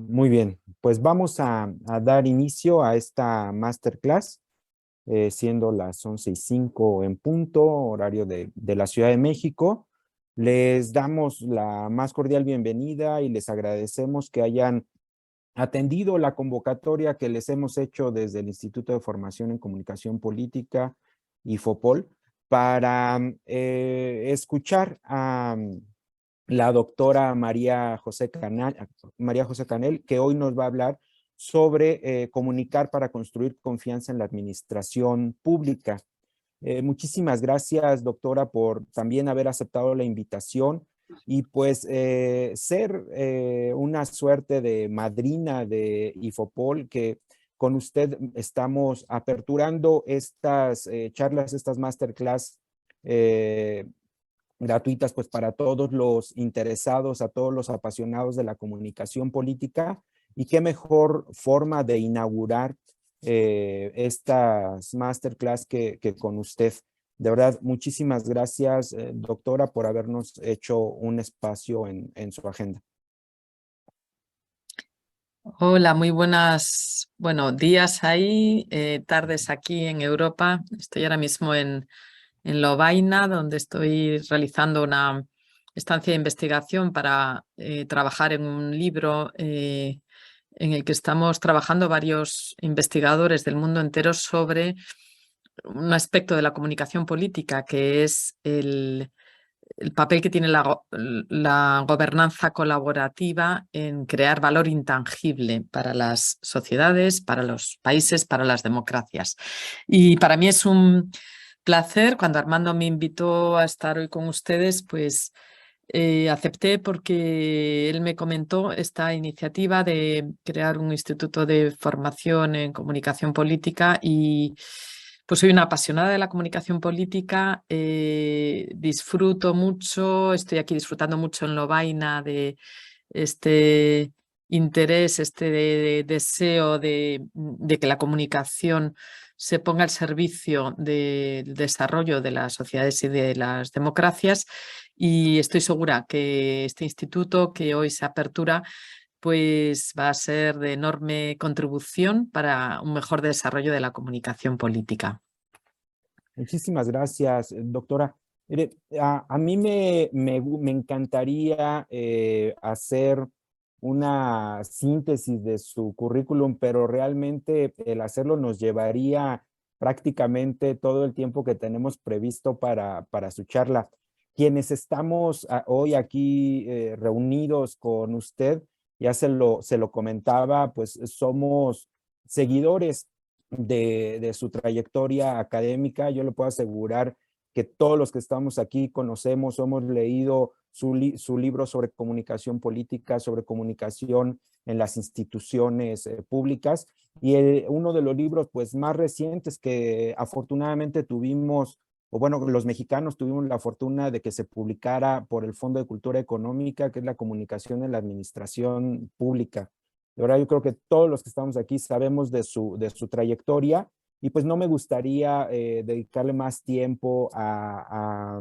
Muy bien, pues vamos a dar inicio a esta masterclass, siendo las 11:05 en punto, horario de la Ciudad de México. Les damos la más cordial bienvenida y les agradecemos que hayan atendido la convocatoria que les hemos hecho desde el Instituto de Formación en Comunicación Política, IFOPOL, para escuchar a la doctora María José Canel, que hoy nos va a hablar sobre comunicar para construir confianza en la administración pública. Muchísimas gracias, doctora, por también haber aceptado la invitación y pues ser una suerte de madrina de IFOPOL, que con usted estamos aperturando estas charlas, estas masterclass gratuitas pues para todos los interesados, a todos los apasionados de la comunicación política, y qué mejor forma de inaugurar estas masterclass que con usted. De verdad, muchísimas gracias, doctora, por habernos hecho un espacio en su agenda. Hola, muy buenas, días ahí, tardes aquí en Europa. Estoy ahora mismo en Lovaina, donde estoy realizando una estancia de investigación para trabajar en un libro en el que estamos trabajando varios investigadores del mundo entero sobre un aspecto de la comunicación política, que es el papel que tiene la gobernanza colaborativa en crear valor intangible para las sociedades, para los países, para las democracias. Y para mí es un placer. Cuando Armando me invitó a estar hoy con ustedes, pues acepté, porque él me comentó esta iniciativa de crear un instituto de formación en comunicación política, y pues soy una apasionada de la comunicación política, disfruto mucho, estoy aquí disfrutando mucho en Lovaina de este interés, deseo de que la comunicación se ponga al servicio del desarrollo de las sociedades y de las democracias, y estoy segura que este instituto que hoy se apertura pues va a ser de enorme contribución para un mejor desarrollo de la comunicación política. Muchísimas gracias, doctora. Mire, a mí me encantaría hacer una síntesis de su currículum, pero realmente el hacerlo nos llevaría prácticamente todo el tiempo que tenemos previsto para su charla. Quienes estamos hoy aquí reunidos con usted, ya se lo comentaba, pues somos seguidores de su trayectoria académica. Yo le puedo asegurar que todos los que estamos aquí conocemos o hemos leído su libro sobre comunicación política, sobre comunicación en las instituciones públicas, y uno de los libros pues más recientes que afortunadamente tuvimos, o bueno, los mexicanos tuvimos la fortuna de que se publicara por el Fondo de Cultura Económica, que es La comunicación en la administración pública. De verdad, yo creo que todos los que estamos aquí sabemos de su trayectoria, y pues no me gustaría dedicarle más tiempo a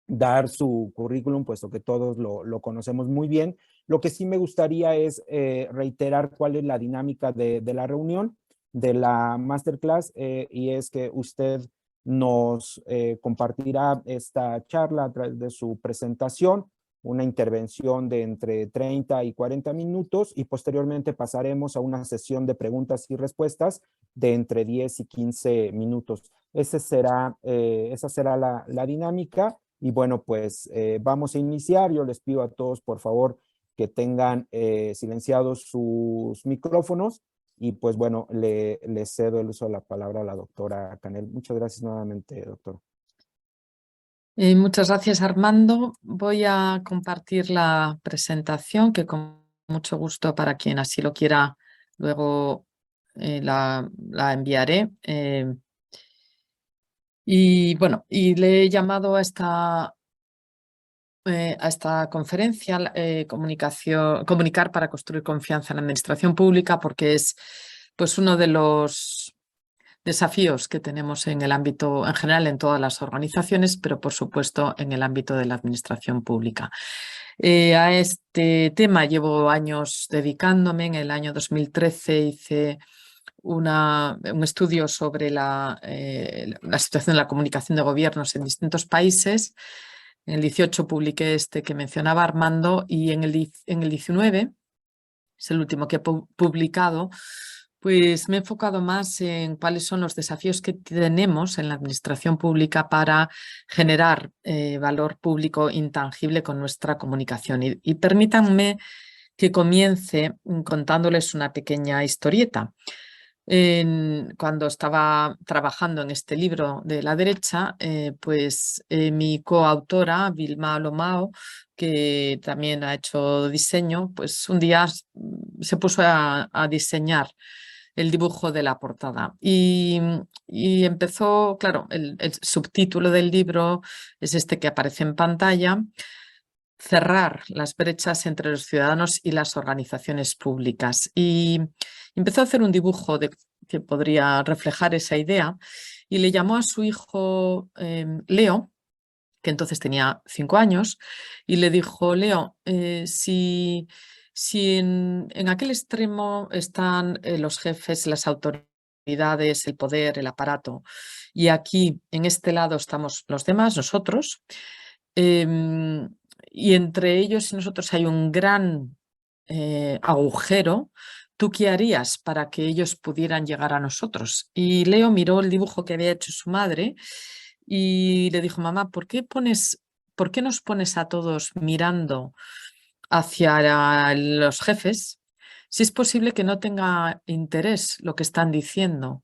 dar su currículum, puesto que todos lo conocemos muy bien. Lo que sí me gustaría es reiterar cuál es la dinámica de la reunión, de la masterclass, y es que usted nos compartirá esta charla a través de su presentación, una intervención de entre 30 y 40 minutos, y posteriormente pasaremos a una sesión de preguntas y respuestas de entre 10 y 15 minutos. Esa será la dinámica. Y bueno, pues vamos a iniciar. Yo les pido a todos, por favor, que tengan silenciados sus micrófonos. Y pues bueno, le cedo el uso de la palabra a la doctora Canel. Muchas gracias nuevamente, doctor. Muchas gracias, Armando. Voy a compartir la presentación, que con mucho gusto, para quien así lo quiera, luego la enviaré. Y bueno, y le he llamado a esta conferencia Comunicar para construir confianza en la administración pública, porque es pues uno de los desafíos que tenemos en el ámbito en general, en todas las organizaciones, pero por supuesto en el ámbito de la administración pública. A este tema llevo años dedicándome. En el año 2013 hice un estudio sobre la situación de la comunicación de gobiernos en distintos países. En el 18 publiqué este que mencionaba Armando y en el 19, es el último que he publicado, pues me he enfocado más en cuáles son los desafíos que tenemos en la administración pública para generar valor público intangible con nuestra comunicación. Y permítanme que comience contándoles una pequeña historieta. Cuando estaba trabajando en este libro de la derecha, mi coautora, Vilma Lomao, que también ha hecho diseño, pues un día se puso a diseñar el dibujo de la portada y empezó, claro, el subtítulo del libro es este que aparece en pantalla: cerrar las brechas entre los ciudadanos y las organizaciones públicas. Y empezó a hacer un dibujo que podría reflejar esa idea y le llamó a su hijo Leo, que entonces tenía 5 años, y le dijo: Leo, si en aquel extremo están los jefes, las autoridades, el poder, el aparato, y aquí en este lado estamos los demás, nosotros, y entre ellos y nosotros hay un gran agujero, ¿tú qué harías para que ellos pudieran llegar a nosotros? Y Leo miró el dibujo que había hecho su madre y le dijo: mamá, ¿por qué nos pones a todos mirando hacia los jefes si es posible que no tenga interés lo que están diciendo?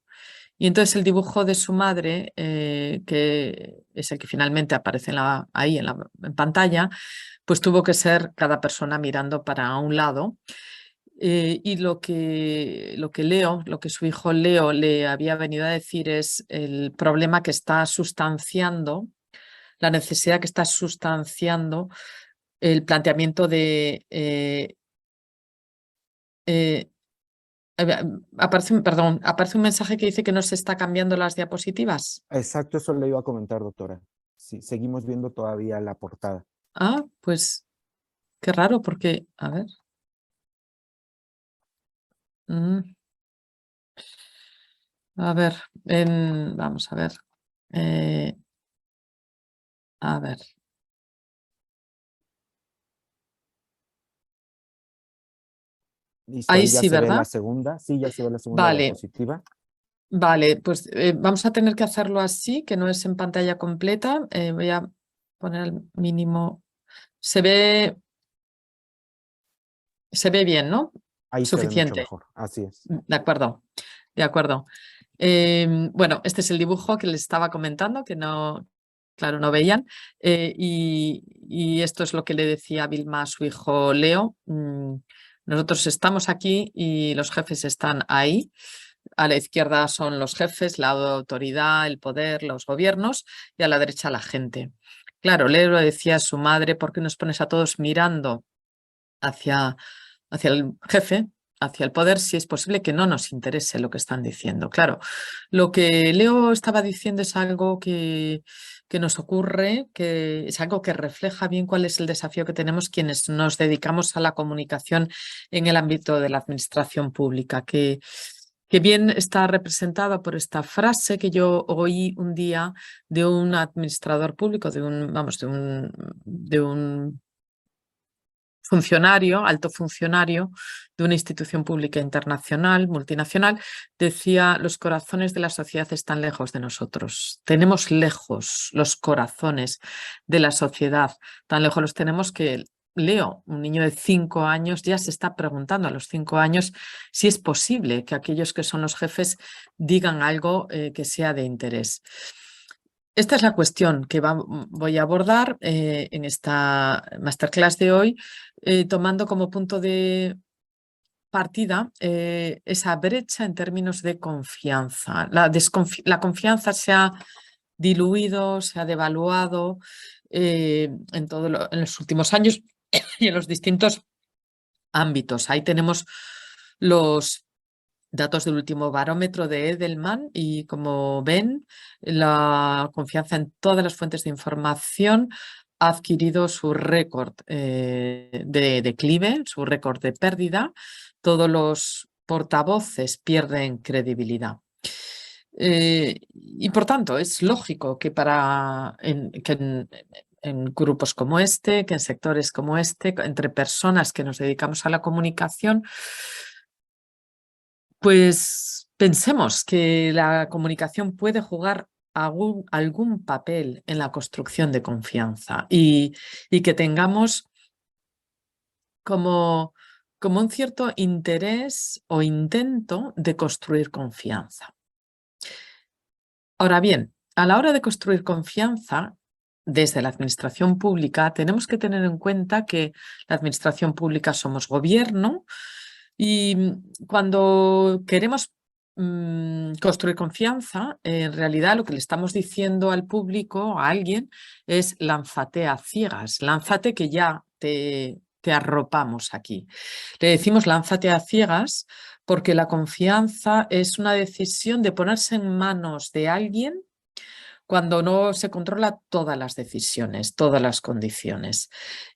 Y entonces el dibujo de su madre, que es el que finalmente aparece ahí en pantalla, pues tuvo que ser cada persona mirando para un lado. Y lo que su hijo Leo le había venido a decir es el problema que está sustanciando, la necesidad que está sustanciando el planteamiento de eh, aparece un mensaje que dice que no se está cambiando las diapositivas. Exacto, eso le iba a comentar, doctora. Sí, seguimos viendo todavía la portada. Ah, pues qué raro, porque, a ver. A ver, vamos a ver. eh, a ver. Listo, Ahí ahí ya sí, se ve la ¿verdad? segunda. Sí, ya se ve la segunda Vale, diapositiva. vale, pues vamos a tener que hacerlo así, que no es en pantalla completa. Voy a poner el mínimo. Se ve bien, ¿no? Ahí se ve mucho Suficiente. mejor. Así es. De acuerdo, de acuerdo. Bueno, este es el dibujo que les estaba comentando, que no, claro, no veían. Y esto es lo que le decía Vilma a su hijo Leo. Nosotros estamos aquí y los jefes están ahí. A la izquierda son los jefes, la autoridad, el poder, los gobiernos, y a la derecha la gente. Claro, Leo le decía a su madre: ¿por qué nos pones a todos mirando hacia el jefe, hacia el poder, si es posible que no nos interese lo que están diciendo? Claro, lo que Leo estaba diciendo es algo que nos ocurre, que es algo que refleja bien cuál es el desafío que tenemos quienes nos dedicamos a la comunicación en el ámbito de la administración pública, que bien está representado por esta frase que yo oí un día de un administrador público, de un funcionario, alto funcionario de una institución pública internacional, multinacional. Decía: los corazones de la sociedad están lejos de nosotros. Tenemos lejos los corazones de la sociedad, tan lejos los tenemos que Leo, un niño de 5 años, ya se está preguntando a los 5 años si es posible que aquellos que son los jefes digan algo que sea de interés. Esta es la cuestión que voy a abordar en esta masterclass de hoy, tomando como punto de partida esa brecha en términos de confianza. La confianza se ha diluido, se ha devaluado en los últimos años y en los distintos ámbitos. Ahí tenemos los datos del último barómetro de Edelman y, como ven, la confianza en todas las fuentes de información ha adquirido su récord de declive, su récord de pérdida. Todos los portavoces pierden credibilidad. Y por tanto, es lógico que, en grupos como este, que en sectores como este, entre personas que nos dedicamos a la comunicación, pues pensemos que la comunicación puede jugar algún papel en la construcción de confianza y que tengamos como un cierto interés o intento de construir confianza. Ahora bien, a la hora de construir confianza, desde la administración pública, tenemos que tener en cuenta que la administración pública somos gobierno y cuando queremos construir confianza, en realidad lo que le estamos diciendo al público, a alguien, es lánzate a ciegas, lánzate que ya te arropamos aquí. Le decimos lánzate a ciegas porque la confianza es una decisión de ponerse en manos de alguien cuando no se controla todas las decisiones, todas las condiciones.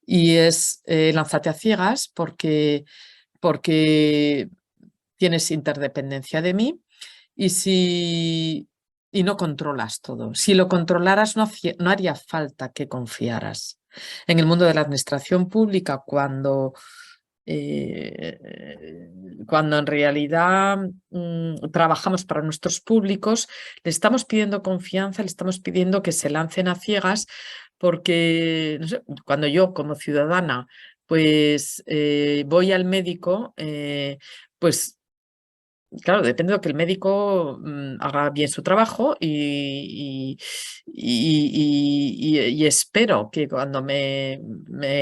Y es lánzate a ciegas porque tienes interdependencia de mí y no controlas todo. Si lo controlaras, no haría falta que confiaras. En el mundo de la administración pública, cuando en realidad trabajamos para nuestros públicos, le estamos pidiendo confianza, le estamos pidiendo que se lancen a ciegas, porque no sé, cuando yo como ciudadana pues voy al médico, pues claro, depende de lo que el médico haga bien su trabajo y espero que cuando me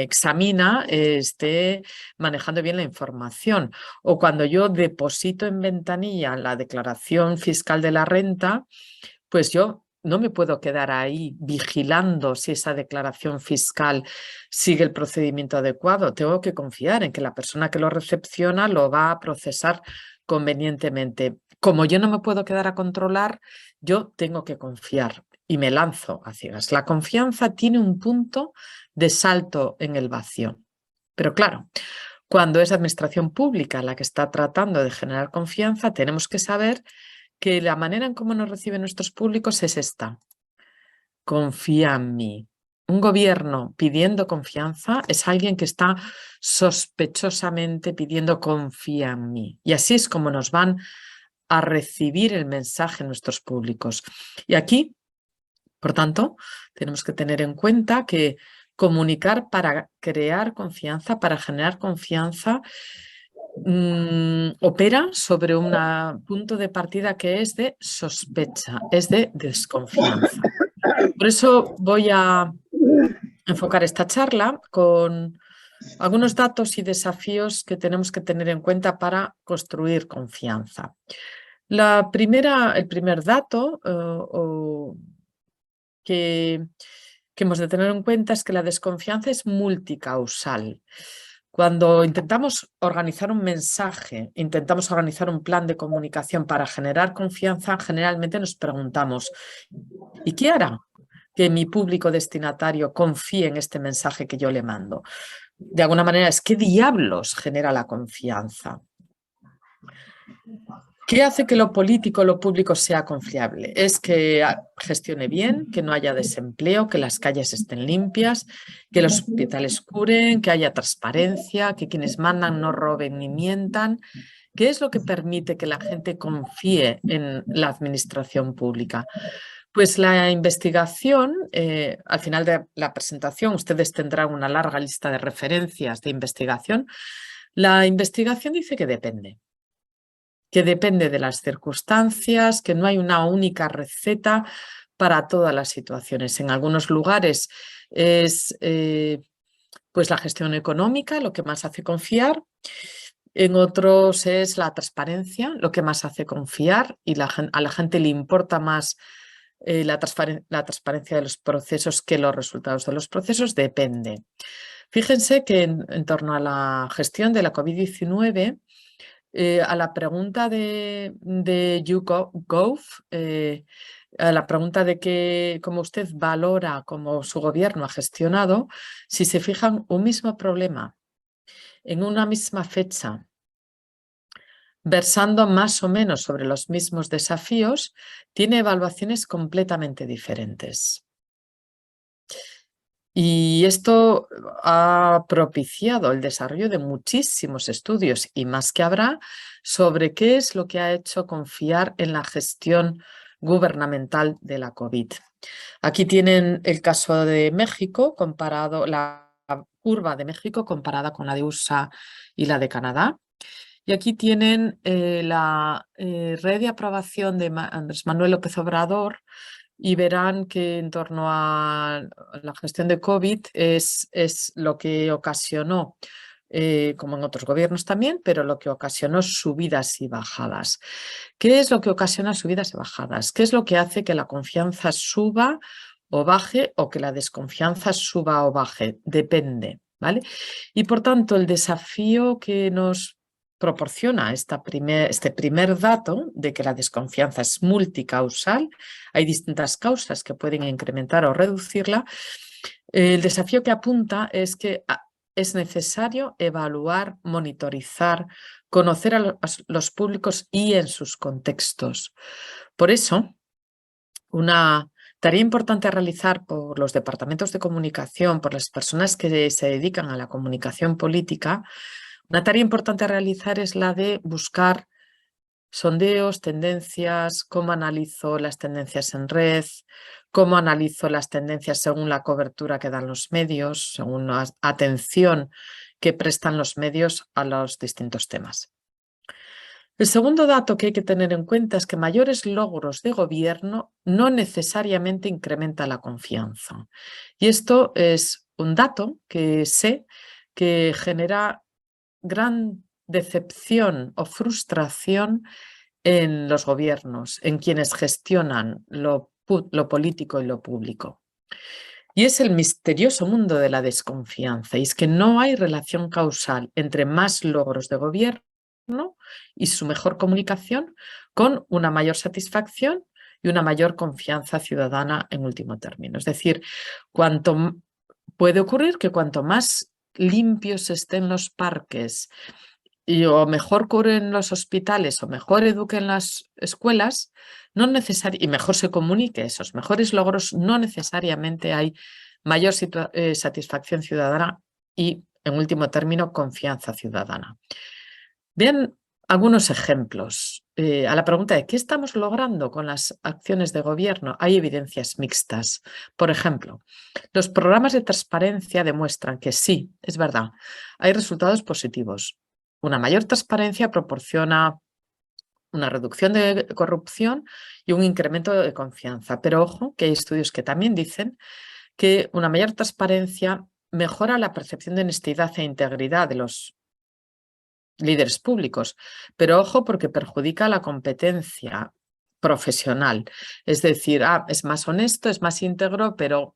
examina esté manejando bien la información. O cuando yo deposito en ventanilla la declaración fiscal de la renta, pues yo no me puedo quedar ahí vigilando si esa declaración fiscal sigue el procedimiento adecuado. Tengo que confiar en que la persona que lo recepciona lo va a procesar convenientemente. Como yo no me puedo quedar a controlar, yo tengo que confiar y me lanzo a ciegas. La confianza tiene un punto de salto en el vacío. Pero claro, cuando es administración pública la que está tratando de generar confianza, tenemos que saber que la manera en cómo nos reciben nuestros públicos es esta. Confía en mí. Un gobierno pidiendo confianza es alguien que está sospechosamente pidiendo confía en mí. Y así es como nos van a recibir el mensaje nuestros públicos. Y aquí, por tanto, tenemos que tener en cuenta que comunicar para crear confianza, para generar confianza, opera sobre un punto de partida que es de sospecha, es de desconfianza. Por eso voy a enfocar esta charla con algunos datos y desafíos que tenemos que tener en cuenta para construir confianza. El primer dato que hemos de tener en cuenta es que la desconfianza es multicausal. Cuando intentamos organizar un mensaje, intentamos organizar un plan de comunicación para generar confianza, generalmente nos preguntamos, ¿y qué hará que mi público destinatario confíe en este mensaje que yo le mando? De alguna manera es, ¿qué diablos genera la confianza? ¿Qué hace que lo político, lo público sea confiable? Es que gestione bien, que no haya desempleo, que las calles estén limpias, que los hospitales curen, que haya transparencia, que quienes mandan no roben ni mientan. ¿Qué es lo que permite que la gente confíe en la administración pública? Pues la investigación, al final de la presentación, ustedes tendrán una larga lista de referencias de investigación. La investigación dice que depende de las circunstancias, que no hay una única receta para todas las situaciones. En algunos lugares es pues la gestión económica lo que más hace confiar, en otros es la transparencia lo que más hace confiar y a la gente le importa más la transparencia de los procesos que los resultados de los procesos. Depende. Fíjense que en torno a la gestión de la COVID-19, a la pregunta de YouGov, a la pregunta de cómo usted valora cómo su gobierno ha gestionado, si se fijan un mismo problema en una misma fecha, versando más o menos sobre los mismos desafíos, tiene evaluaciones completamente diferentes. Y esto ha propiciado el desarrollo de muchísimos estudios, y más que habrá, sobre qué es lo que ha hecho confiar en la gestión gubernamental de la COVID. Aquí tienen el caso de México comparado, la curva de México comparada con la de USA y la de Canadá. Y aquí tienen la red de aprobación de Andrés Manuel López Obrador, y verán que en torno a la gestión de COVID es lo que ocasionó, como en otros gobiernos también, pero lo que ocasionó subidas y bajadas. ¿Qué es lo que ocasiona subidas y bajadas? ¿Qué es lo que hace que la confianza suba o baje, o que la desconfianza suba o baje? Depende, ¿vale? Y por tanto, el desafío que nos proporciona este primer dato de que la desconfianza es multicausal, hay distintas causas que pueden incrementar o reducirla, el desafío que apunta es que es necesario evaluar, monitorizar, conocer a los públicos y en sus contextos. Por eso, una tarea importante a realizar por los departamentos de comunicación, por las personas que se dedican a la comunicación política, una tarea importante a realizar es la de buscar sondeos, tendencias, cómo analizo las tendencias en red, cómo analizo las tendencias según la cobertura que dan los medios, según la atención que prestan los medios a los distintos temas. El segundo dato que hay que tener en cuenta es que mayores logros de gobierno no necesariamente incrementa la confianza. Y esto es un dato que sé que genera gran decepción o frustración en los gobiernos, en quienes gestionan lo político y lo público. Y es el misterioso mundo de la desconfianza, y es que no hay relación causal entre más logros de gobierno y su mejor comunicación con una mayor satisfacción y una mayor confianza ciudadana en último término. Es decir, puede ocurrir que cuanto más limpios estén los parques, o mejor curen los hospitales, o mejor eduquen las escuelas, y mejor se comunique esos mejores logros, no necesariamente hay mayor satisfacción ciudadana y, en último término, confianza ciudadana. Vean algunos ejemplos. A la pregunta de ¿qué estamos logrando con las acciones de gobierno? Hay evidencias mixtas. Por ejemplo, los programas de transparencia demuestran que sí, es verdad, hay resultados positivos. Una mayor transparencia proporciona una reducción de corrupción y un incremento de confianza. Pero ojo, que hay estudios que también dicen que una mayor transparencia mejora la percepción de honestidad e integridad de los líderes públicos. Pero ojo, porque perjudica la competencia profesional. Es decir, es más honesto, es más íntegro, pero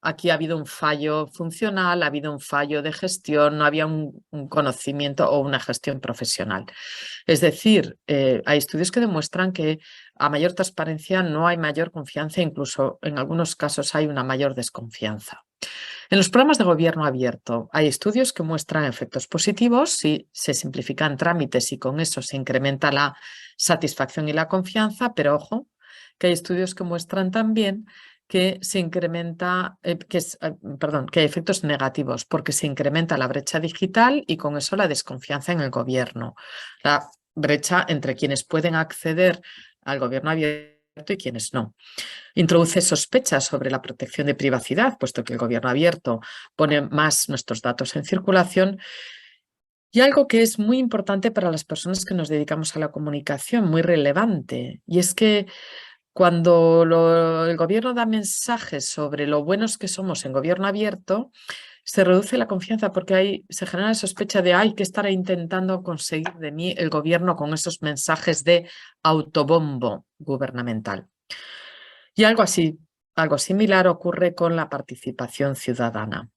aquí ha habido un fallo funcional, ha habido un fallo de gestión, no había un conocimiento o una gestión profesional. Es decir, hay estudios que demuestran que a mayor transparencia no hay mayor confianza, incluso en algunos casos hay una mayor desconfianza. En los programas de gobierno abierto hay estudios que muestran efectos positivos si se simplifican trámites y con eso se incrementa la satisfacción y la confianza, pero ojo, que hay estudios que muestran también que se incrementa, que hay efectos negativos porque se incrementa la brecha digital y con eso la desconfianza en el gobierno. La brecha entre quienes pueden acceder al gobierno abierto y quienes no. Introduce sospechas sobre la protección de privacidad, puesto que el gobierno abierto pone más nuestros datos en circulación. Y algo que es muy importante para las personas que nos dedicamos a la comunicación, muy relevante, y es que cuando el gobierno da mensajes sobre lo buenos que somos en gobierno abierto, se reduce la confianza porque se genera la sospecha de ¿qué estará intentando conseguir de mí el gobierno con esos mensajes de autobombo gubernamental? Y algo similar ocurre con la participación ciudadana.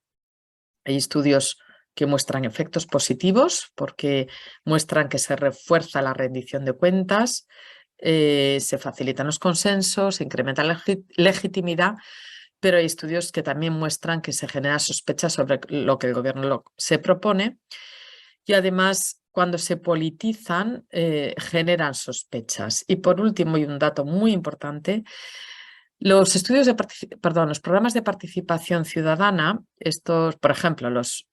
Hay estudios que muestran efectos positivos porque muestran que se refuerza la rendición de cuentas, se facilitan los consensos, se incrementa la legitimidad, pero hay estudios que también muestran que se genera sospecha sobre lo que el gobierno se propone y además cuando se politizan generan sospechas. Y por último, y un dato muy importante, los estudios de los programas de participación ciudadana, estos, por ejemplo, los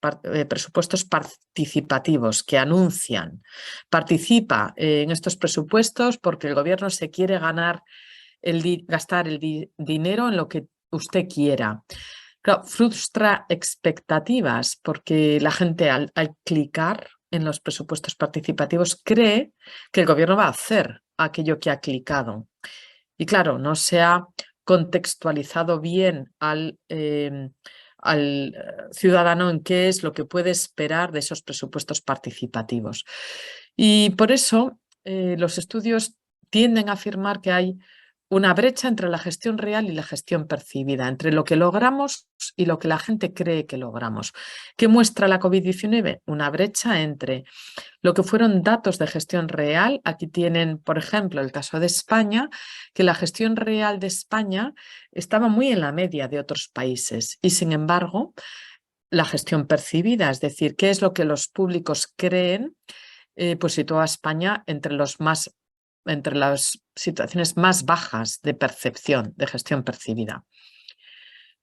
presupuestos participativos que anuncian, participa en estos presupuestos porque el gobierno se quiere gastar el dinero en lo que usted quiera. Claro, frustra expectativas porque la gente al clicar en los presupuestos participativos cree que el gobierno va a hacer aquello que ha clicado. Y claro, no se ha contextualizado bien al ciudadano en qué es lo que puede esperar de esos presupuestos participativos. Y por eso los estudios tienden a afirmar que hay una brecha entre la gestión real y la gestión percibida, entre lo que logramos y lo que la gente cree que logramos. ¿Qué muestra la COVID-19? Una brecha entre lo que fueron datos de gestión real. Aquí tienen, por ejemplo, el caso de España, que la gestión real de España estaba muy en la media de otros países y, sin embargo, la gestión percibida, es decir, qué es lo que los públicos creen, pues sitúa a España entre las situaciones más bajas de percepción, de gestión percibida.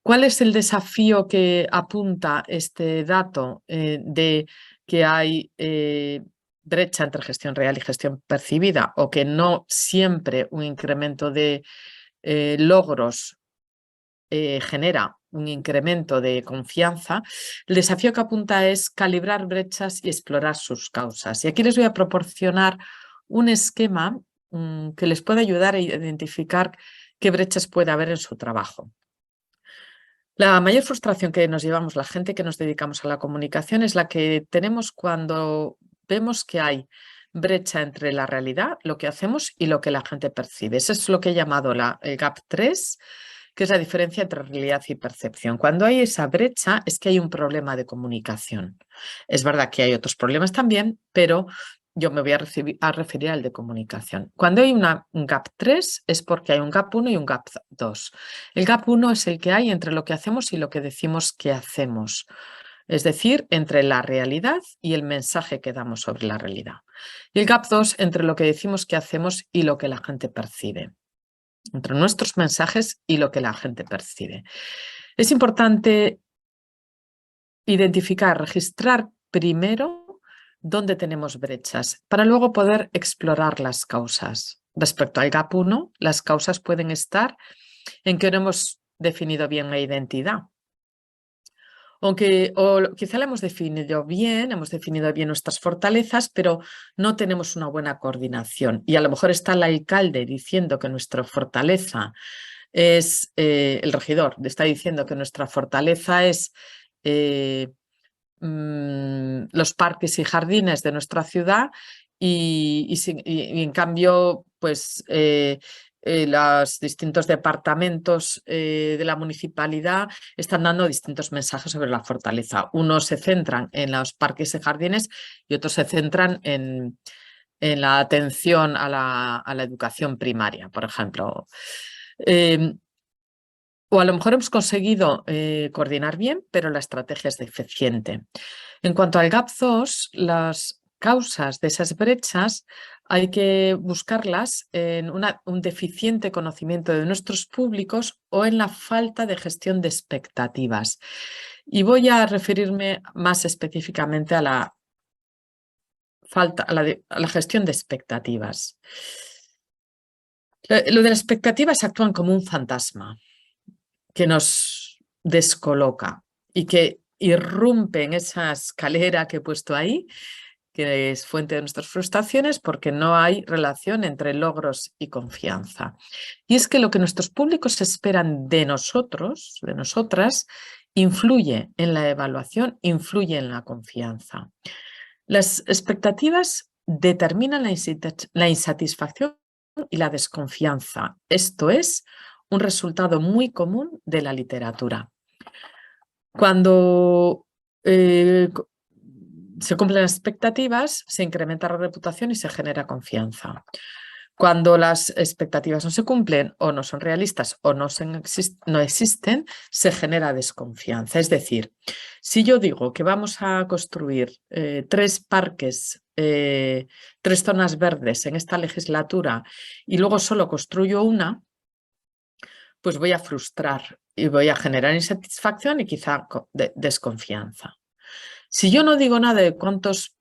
¿Cuál es el desafío que apunta este dato de que hay brecha entre gestión real y gestión percibida o que no siempre un incremento de logros genera un incremento de confianza? El desafío que apunta es calibrar brechas y explorar sus causas. Y aquí les voy a proporcionar un esquema que les puede ayudar a identificar qué brechas puede haber en su trabajo. La mayor frustración que nos llevamos la gente que nos dedicamos a la comunicación es la que tenemos cuando vemos que hay brecha entre la realidad, lo que hacemos y lo que la gente percibe. Eso es lo que he llamado el gap 3, que es la diferencia entre realidad y percepción. Cuando hay esa brecha es que hay un problema de comunicación. Es verdad que hay otros problemas también, pero yo me voy a referir al de comunicación. Cuando hay un gap 3 es porque hay un gap 1 y un gap 2. El gap 1 es el que hay entre lo que hacemos y lo que decimos que hacemos. Es decir, entre la realidad y el mensaje que damos sobre la realidad. Y el gap 2 entre lo que decimos que hacemos y lo que la gente percibe. Entre nuestros mensajes y lo que la gente percibe. Es importante identificar, registrar primero dónde tenemos brechas para luego poder explorar las causas. Respecto al gap 1, las causas pueden estar en que no hemos definido bien la identidad. O quizá la hemos definido bien nuestras fortalezas, pero no tenemos una buena coordinación. Y a lo mejor está el alcalde diciendo que nuestra fortaleza es, el regidor está diciendo que nuestra fortaleza es los parques y jardines de nuestra ciudad y en cambio, pues los distintos departamentos de la municipalidad están dando distintos mensajes sobre la fortaleza. Unos se centran en los parques y jardines y otros se centran en la atención a la educación primaria, por ejemplo. O a lo mejor hemos conseguido coordinar bien, pero la estrategia es deficiente. En cuanto al gap 2, las causas de esas brechas hay que buscarlas en un deficiente conocimiento de nuestros públicos o en la falta de gestión de expectativas. Y voy a referirme más específicamente a la gestión de expectativas. Lo de las expectativas actúan como un fantasma que nos descoloca y que irrumpe en esa escalera que he puesto ahí, que es fuente de nuestras frustraciones porque no hay relación entre logros y confianza. Y es que lo que nuestros públicos esperan de nosotros, de nosotras, influye en la evaluación, influye en la confianza. Las expectativas determinan la insatisfacción y la desconfianza. Esto es un resultado muy común de la literatura. Cuando se cumplen las expectativas, se incrementa la reputación y se genera confianza. Cuando las expectativas no se cumplen o no son realistas o no existen, se genera desconfianza. Es decir, si yo digo que vamos a construir 3 parques, 3 zonas verdes en esta legislatura y luego solo construyo una, pues voy a frustrar y voy a generar insatisfacción y quizá desconfianza. Si yo no digo nada de cuántos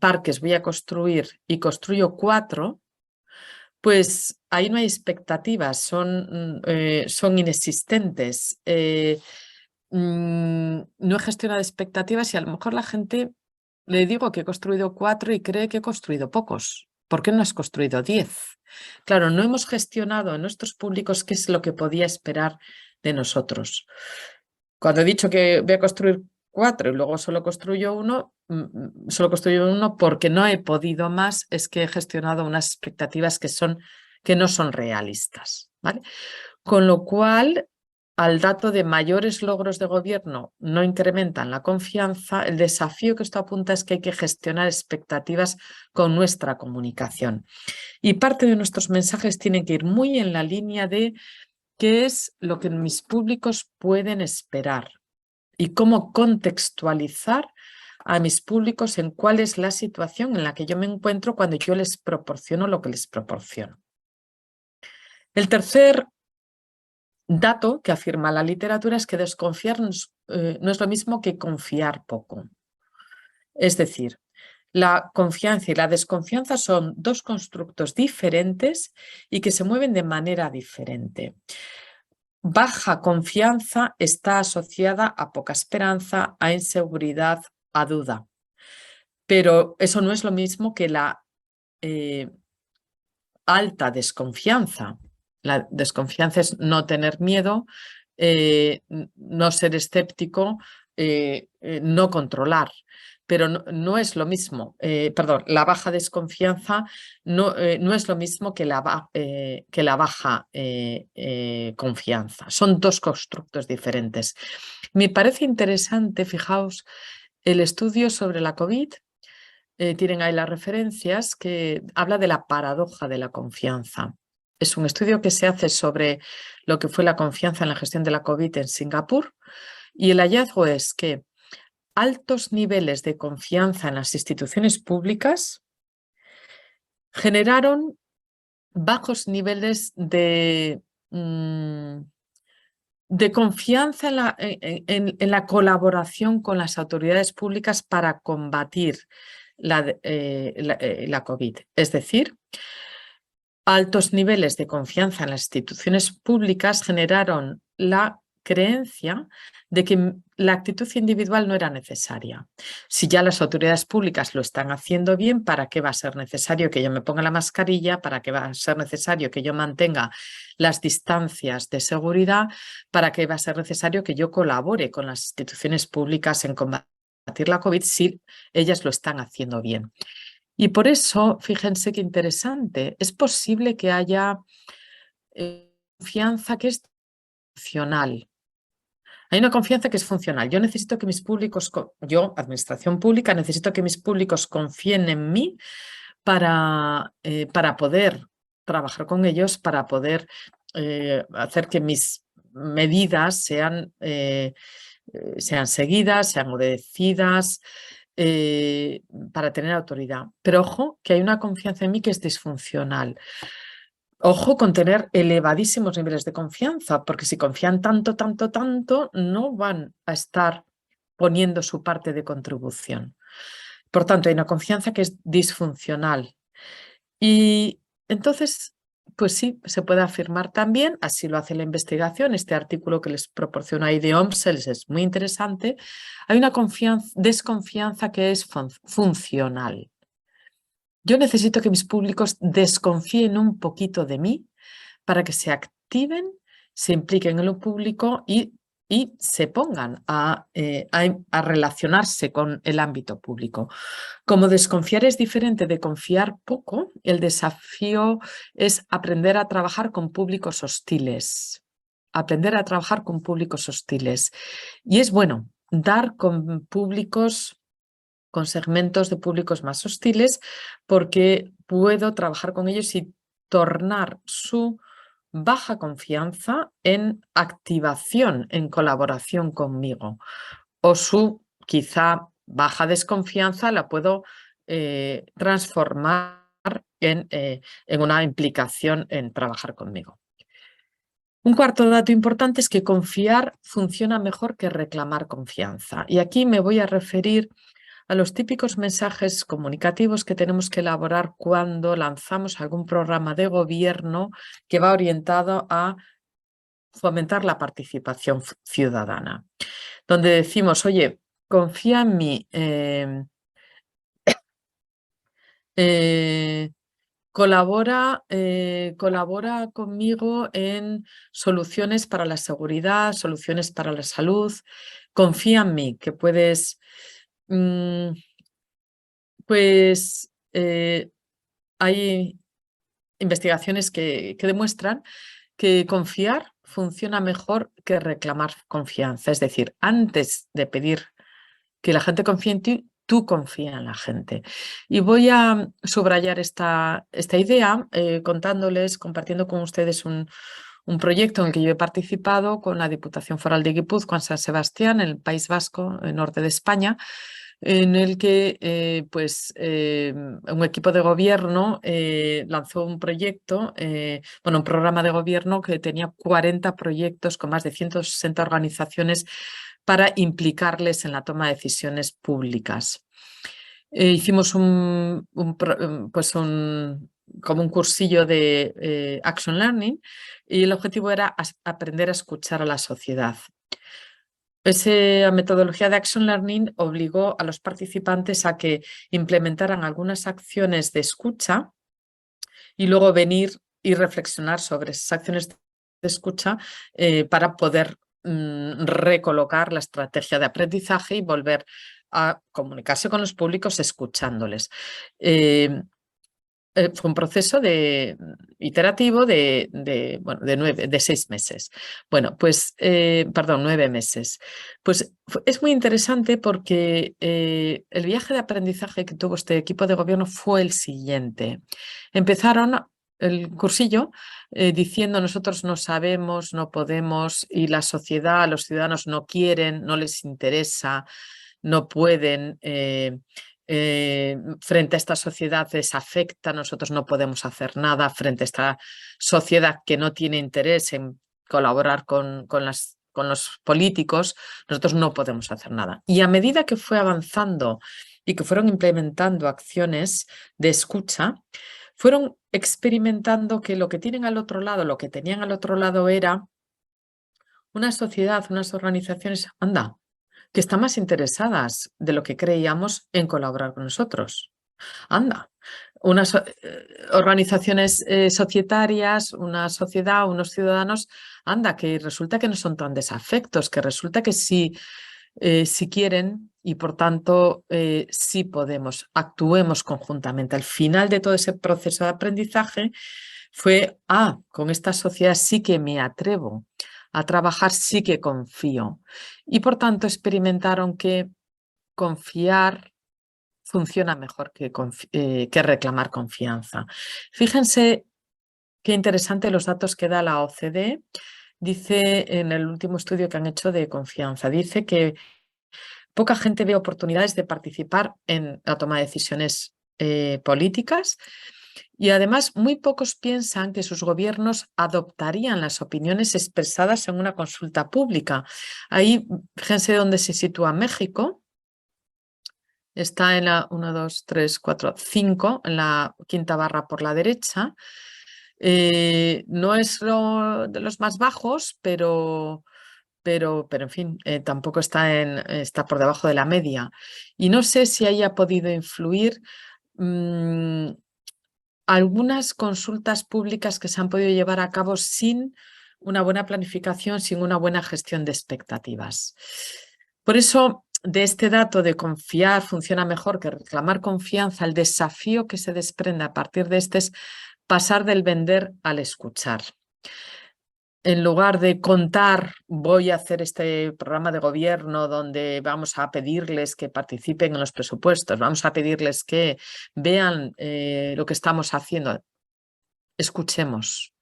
parques voy a construir y construyo 4, pues ahí no hay expectativas, son inexistentes. No he gestionado expectativas y a lo mejor la gente le digo que he construido 4 y cree que he construido pocos. ¿Por qué no has construido 10? Claro, no hemos gestionado en nuestros públicos qué es lo que podía esperar de nosotros. Cuando he dicho que voy a construir 4 y luego solo construyo uno porque no he podido más, es que he gestionado unas expectativas que no son realistas, ¿vale? Con lo cual, al dato de mayores logros de gobierno no incrementan la confianza, el desafío que esto apunta es que hay que gestionar expectativas con nuestra comunicación. Y parte de nuestros mensajes tienen que ir muy en la línea de qué es lo que mis públicos pueden esperar y cómo contextualizar a mis públicos en cuál es la situación en la que yo me encuentro cuando yo les proporciono lo que les proporciono. El tercer dato que afirma la literatura es que desconfiar no es lo mismo que confiar poco. Es decir, la confianza y la desconfianza son 2 constructos diferentes y que se mueven de manera diferente. Baja confianza está asociada a poca esperanza, a inseguridad, a duda. Pero eso no es lo mismo que la alta desconfianza. La desconfianza es no tener miedo, no ser escéptico, no controlar. Pero no es lo mismo, la baja desconfianza no es lo mismo que la baja confianza. Son 2 constructos diferentes. Me parece interesante, fijaos, el estudio sobre la COVID. Tienen ahí las referencias que habla de la paradoja de la confianza. Es un estudio que se hace sobre lo que fue la confianza en la gestión de la COVID en Singapur y el hallazgo es que altos niveles de confianza en las instituciones públicas generaron bajos niveles de confianza en la colaboración con las autoridades públicas para combatir la COVID. Es decir, altos niveles de confianza en las instituciones públicas generaron la creencia de que la actitud individual no era necesaria. Si ya las autoridades públicas lo están haciendo bien, ¿para qué va a ser necesario que yo me ponga la mascarilla? ¿Para qué va a ser necesario que yo mantenga las distancias de seguridad? ¿Para qué va a ser necesario que yo colabore con las instituciones públicas en combatir la COVID si ellas lo están haciendo bien? Y por eso, fíjense qué interesante, es posible que haya confianza que es funcional. Hay una confianza que es funcional. Yo necesito que mis públicos, yo, administración pública, necesito que mis públicos confíen en mí para poder trabajar con ellos, para poder hacer que mis medidas sean seguidas, sean obedecidas, para tener autoridad. Pero ojo, que hay una confianza en mí que es disfuncional. Ojo con tener elevadísimos niveles de confianza, porque si confían tanto, tanto, tanto, no van a estar poniendo su parte de contribución. Por tanto, hay una confianza que es disfuncional. Y entonces, pues sí, se puede afirmar también, así lo hace la investigación, este artículo que les proporciona ahí de OMSELS es muy interesante, hay una desconfianza que es funcional. Yo necesito que mis públicos desconfíen un poquito de mí para que se activen, se impliquen en lo público y se pongan a relacionarse con el ámbito público. Como desconfiar es diferente de confiar poco, el desafío es aprender a trabajar con públicos hostiles. Aprender a trabajar con públicos hostiles. Y es bueno dar con segmentos de públicos más hostiles, porque puedo trabajar con ellos y tornar su baja confianza en activación, en colaboración conmigo, o su quizá baja desconfianza la puedo transformar en una implicación en trabajar conmigo. Un cuarto dato importante es que confiar funciona mejor que reclamar confianza. Y aquí me voy a referir a los típicos mensajes comunicativos que tenemos que elaborar cuando lanzamos algún programa de gobierno que va orientado a fomentar la participación ciudadana, donde decimos, oye, confía en mí, colabora conmigo en soluciones para la seguridad, soluciones para la salud, confía en mí, que puedes, pues hay investigaciones que demuestran que confiar funciona mejor que reclamar confianza. Es decir, antes de pedir que la gente confíe en ti, tú confía en la gente. Y voy a subrayar esta idea contándoles, compartiendo con ustedes un proyecto en el que yo he participado con la Diputación Foral de Guipúzcoa en San Sebastián, en el País Vasco, en el norte de España, en el que un equipo de gobierno lanzó un proyecto, un programa de gobierno que tenía 40 proyectos con más de 160 organizaciones para implicarles en la toma de decisiones públicas. Hicimos como un cursillo de Action Learning y el objetivo era aprender a escuchar a la sociedad. Esa metodología de Action Learning obligó a los participantes a que implementaran algunas acciones de escucha y luego venir y reflexionar sobre esas acciones de escucha para poder recolocar la estrategia de aprendizaje y volver a comunicarse con los públicos escuchándoles. Fue un proceso iterativo de 6 meses. Bueno, pues, 9 meses. Pues es muy interesante porque el viaje de aprendizaje que tuvo este equipo de gobierno fue el siguiente. Empezaron el cursillo diciendo nosotros no sabemos, no podemos y la sociedad, los ciudadanos no quieren, no les interesa, no pueden. Frente a esta sociedad les afecta, nosotros no podemos hacer nada frente a esta sociedad que no tiene interés en colaborar con los políticos, nosotros no podemos hacer nada. Y a medida que fue avanzando y que fueron implementando acciones de escucha, fueron experimentando que lo que tienen al otro lado, lo que tenían al otro lado era una sociedad, unas organizaciones, anda, que están más interesadas de lo que creíamos en colaborar con nosotros. Anda, unas organizaciones societarias, una sociedad, unos ciudadanos, anda, que resulta que no son tan desafectos, que resulta que sí quieren y por tanto sí podemos, actuemos conjuntamente. Al final de todo ese proceso de aprendizaje fue, con esta sociedad sí que me atrevo a trabajar, sí que confío. Y por tanto experimentaron que confiar funciona mejor que reclamar confianza. Fíjense qué interesante los datos que da la OCDE. Dice en el último estudio que han hecho de confianza, dice que poca gente ve oportunidades de participar en la toma de decisiones políticas. Y además, muy pocos piensan que sus gobiernos adoptarían las opiniones expresadas en una consulta pública. Ahí, fíjense dónde se sitúa México. Está en la 1, 2, 3, 4, 5, en la quinta barra por la derecha. No es de los más bajos, pero en fin, tampoco está por debajo de la media. Y no sé si haya podido influir algunas consultas públicas que se han podido llevar a cabo sin una buena planificación, sin una buena gestión de expectativas. Por eso, de este dato de confiar funciona mejor que reclamar confianza, el desafío que se desprende a partir de este es pasar del vender al escuchar. en lugar de contar, voy a hacer este programa de gobierno donde vamos a pedirles que participen en los presupuestos, vamos a pedirles que vean lo que estamos haciendo, escuchemos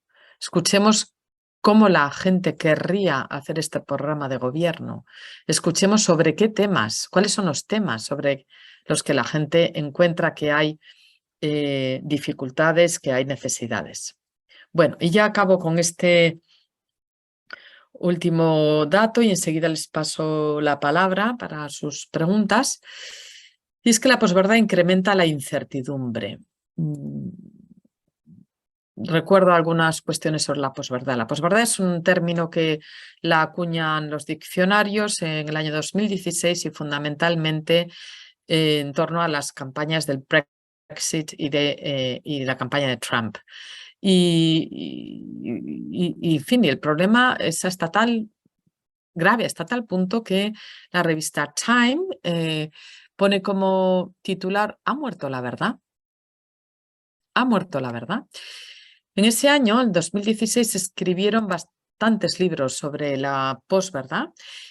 cómo la gente querría hacer este programa de gobierno, escuchemos sobre qué temas, cuáles son los temas sobre los que la gente encuentra que hay dificultades, que hay necesidades. Bueno, y ya acabo con este último dato y enseguida les paso la palabra para sus preguntas. Y es que la posverdad incrementa la incertidumbre. Recuerdo algunas cuestiones sobre la posverdad. La posverdad es un término que la acuñan los diccionarios en el año 2016 y fundamentalmente en torno a las campañas del Brexit y la campaña de Trump. En fin, el problema es hasta tal grave, hasta tal punto que la revista Time pone como titular "Ha muerto la verdad". Ha muerto la verdad. En ese año, en 2016, se escribieron bastantes libros sobre la posverdad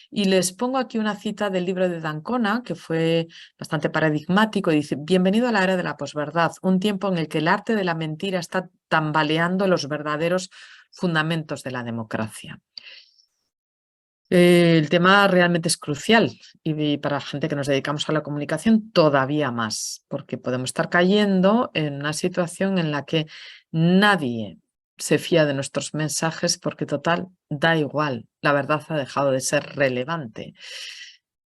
y les pongo aquí una cita del libro de d'Ancona que fue bastante paradigmático. Dice: bienvenido a la era de la posverdad, un tiempo en el que el arte de la mentira está tambaleando los verdaderos fundamentos de la democracia. El tema realmente es crucial y para gente que nos dedicamos a la comunicación todavía más, porque podemos estar cayendo en una situación en la que nadie se fía de nuestros mensajes porque total, da igual, la verdad ha dejado de ser relevante.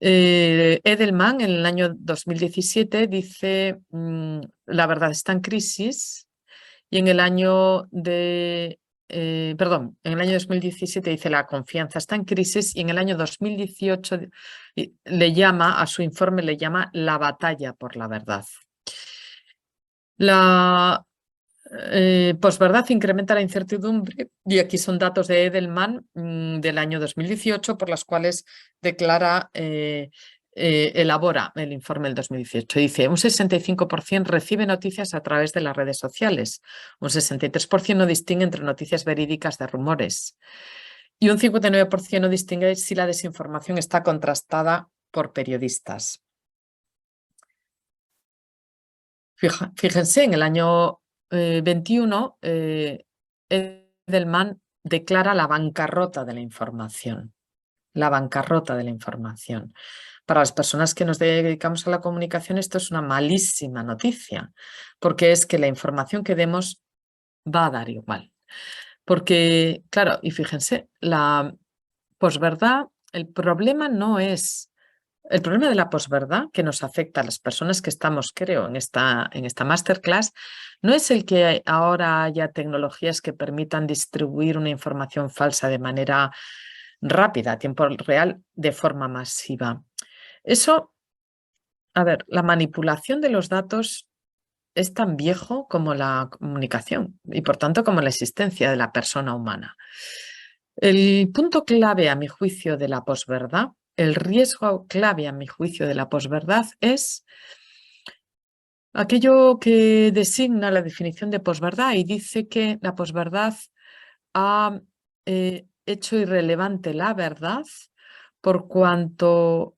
Edelman en el año 2017 dice la verdad está en crisis y en el año en el año 2017 dice la confianza está en crisis y en el año 2018 le llama, a su informe le llama la batalla por la verdad. La posverdad incrementa la incertidumbre y aquí son datos de Edelman del año 2018 por las cuales declara elabora el informe del 2018. Dice: un 65% recibe noticias a través de las redes sociales, un 63% no distingue entre noticias verídicas de rumores y un 59% no distingue si la desinformación está contrastada por periodistas. Fíjense, en el año 21, Edelman declara la bancarrota de la información. La bancarrota de la información. Para las personas que nos dedicamos a la comunicación, esto es una malísima noticia, porque es que la información que demos va a dar igual. Porque, claro, y fíjense, la posverdad, el problema no es... El problema de la posverdad que nos afecta a las personas que estamos, creo, en esta masterclass, no es el que ahora haya tecnologías que permitan distribuir una información falsa de manera rápida, a tiempo real, de forma masiva. Eso, a ver, la manipulación de los datos es tan viejo como la comunicación y, por tanto, como la existencia de la persona humana. El punto clave, a mi juicio, de la posverdad, el riesgo clave, a mi juicio, de la posverdad es aquello que designa la definición de posverdad y dice que la posverdad ha hecho irrelevante la verdad por cuanto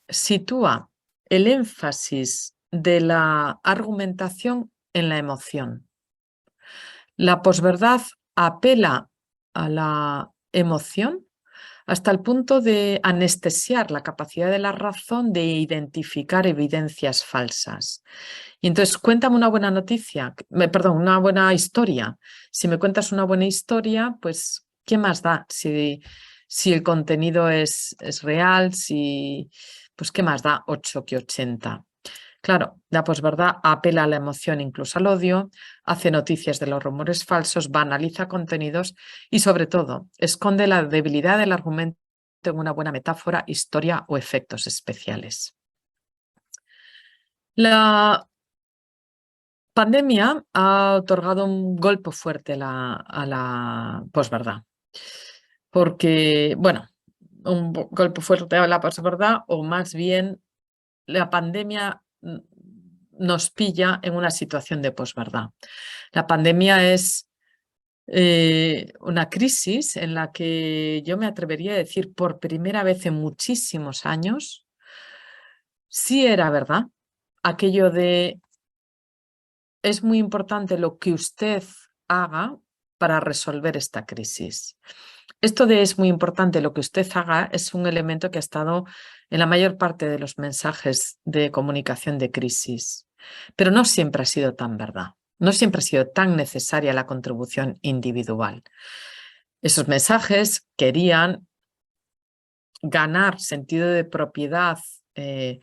sitúa el énfasis de la argumentación en la emoción. La posverdad apela a la emoción hasta el punto de anestesiar la capacidad de la razón de identificar evidencias falsas. Y entonces, cuéntame una buena noticia, una buena historia. Si me cuentas una buena historia, pues, ¿qué más da? Si el contenido es real, pues, ¿qué más da 8 que 80? Claro, la posverdad apela a la emoción, incluso al odio, hace noticias de los rumores falsos, banaliza contenidos y, sobre todo, esconde la debilidad del argumento en una buena metáfora, historia o efectos especiales. La pandemia ha otorgado un golpe fuerte a la posverdad, porque, bueno, un golpe fuerte a la posverdad, o más bien la pandemia nos pilla en una situación de posverdad. La pandemia es una crisis en la que yo me atrevería a decir por primera vez en muchísimos años, sí era verdad aquello de es muy importante lo que usted haga para resolver esta crisis. Esto de es muy importante lo que usted haga es un elemento que ha estado en la mayor parte de los mensajes de comunicación de crisis, pero no siempre ha sido tan verdad. No siempre ha sido tan necesaria la contribución individual. Esos mensajes querían ganar sentido de propiedad en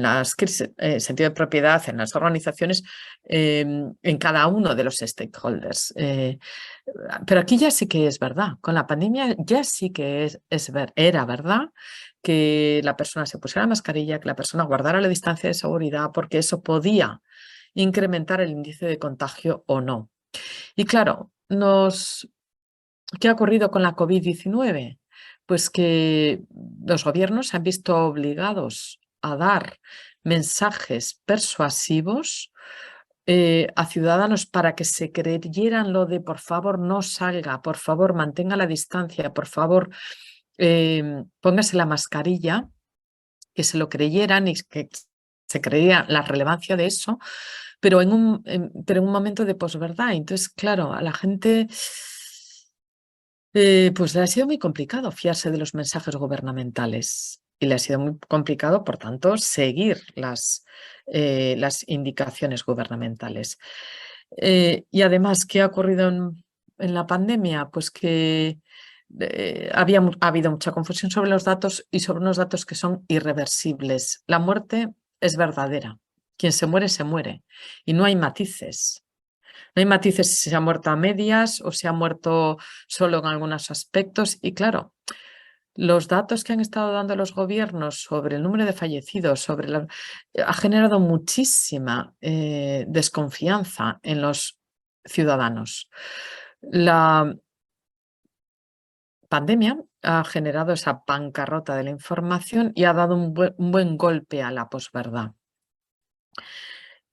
las crisis, sentido de propiedad en las organizaciones en cada uno de los stakeholders. Pero aquí ya sí que es verdad. Con la pandemia ya sí que era verdad que la persona se pusiera la mascarilla, que la persona guardara la distancia de seguridad, porque eso podía incrementar el índice de contagio o no. Y claro, ¿qué ha ocurrido con la COVID-19? Pues que los gobiernos se han visto obligados a dar mensajes persuasivos a ciudadanos para que se creyeran lo de por favor no salga, por favor mantenga la distancia, por favor póngase la mascarilla, que se lo creyeran y que se creía la relevancia de eso, pero pero en un momento de posverdad. Entonces, claro, a la gente pues le ha sido muy complicado fiarse de los mensajes gubernamentales y le ha sido muy complicado, por tanto, seguir las indicaciones gubernamentales. Y además, ¿qué ha ocurrido en la pandemia? Pues que ha habido mucha confusión sobre los datos y sobre unos datos que son irreversibles. La muerte es verdadera. Quien se muere, se muere. Y no hay matices. No hay matices si se ha muerto a medias o se ha muerto solo en algunos aspectos. Y claro, los datos que han estado dando los gobiernos sobre el número de fallecidos, ha generado muchísima desconfianza en los ciudadanos. La pandemia ha generado esa bancarrota de la información y ha dado un buen golpe a la posverdad.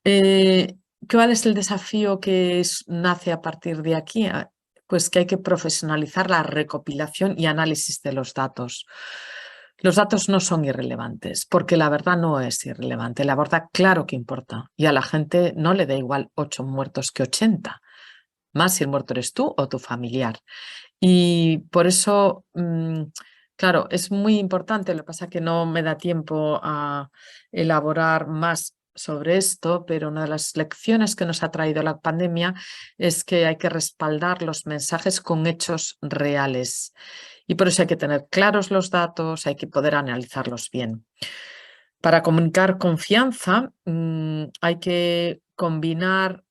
¿Cuál es el desafío que nace a partir de aquí? Pues que hay que profesionalizar la recopilación y análisis de los datos. Los datos no son irrelevantes, porque la verdad no es irrelevante. La verdad, claro que importa. Y a la gente no le da igual 8 muertos que 80, más si el muerto eres tú o tu familiar. Y por eso, claro, es muy importante. Lo que pasa es que no me da tiempo a elaborar más sobre esto, pero una de las lecciones que nos ha traído la pandemia es que hay que respaldar los mensajes con hechos reales. Y por eso hay que tener claros los datos, hay que poder analizarlos bien. Para comunicar confianza, hay que combinar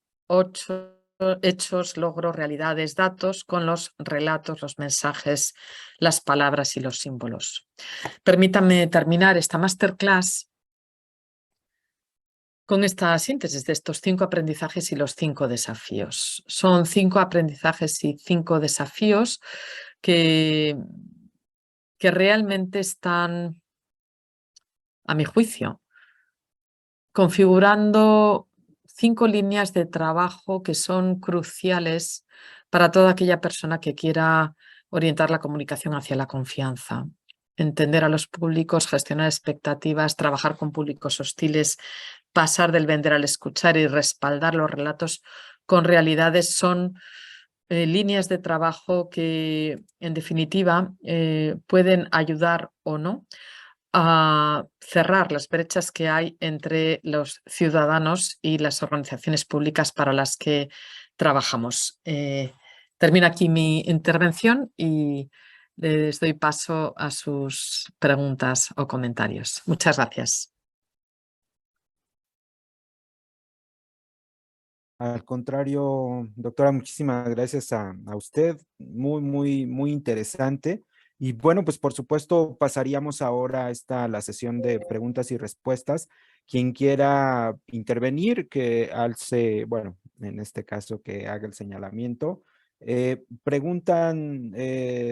hechos, logros, realidades, datos con los relatos, los mensajes, las palabras y los símbolos. Permítanme terminar esta masterclass con esta síntesis de estos 5 aprendizajes y los 5 desafíos. Son 5 aprendizajes y 5 desafíos que realmente están, a mi juicio, configurando 5 líneas de trabajo que son cruciales para toda aquella persona que quiera orientar la comunicación hacia la confianza. Entender a los públicos, gestionar expectativas, trabajar con públicos hostiles, pasar del vender al escuchar y respaldar los relatos con realidades son líneas de trabajo que, en definitiva, pueden ayudar o no a cerrar las brechas que hay entre los ciudadanos y las organizaciones públicas para las que trabajamos. Termino aquí mi intervención y les doy paso a sus preguntas o comentarios. Muchas gracias. Al contrario, doctora, muchísimas gracias a usted. Muy interesante. Y bueno, pues por supuesto pasaríamos ahora a la sesión de preguntas y respuestas. Quien quiera intervenir, que alce, bueno, en este caso que haga el señalamiento.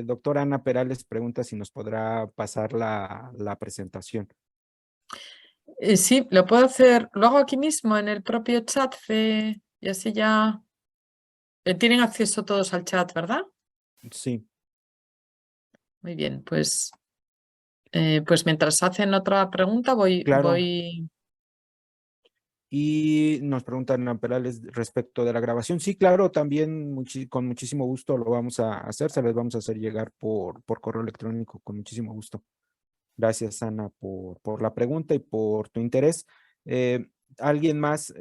Doctora Ana Perales pregunta si nos podrá pasar la presentación. Sí, lo puedo hacer, lo hago aquí mismo en el propio chat y así ya Tienen acceso todos al chat, ¿verdad? Sí, Muy bien, pues mientras hacen otra pregunta claro. Y nos preguntan Ana Perales respecto de la grabación. Sí, claro, también con muchísimo gusto lo vamos a hacer, se les vamos a hacer llegar por correo electrónico, con muchísimo gusto. Gracias, Ana, por la pregunta y por tu interés. ¿Alguien más,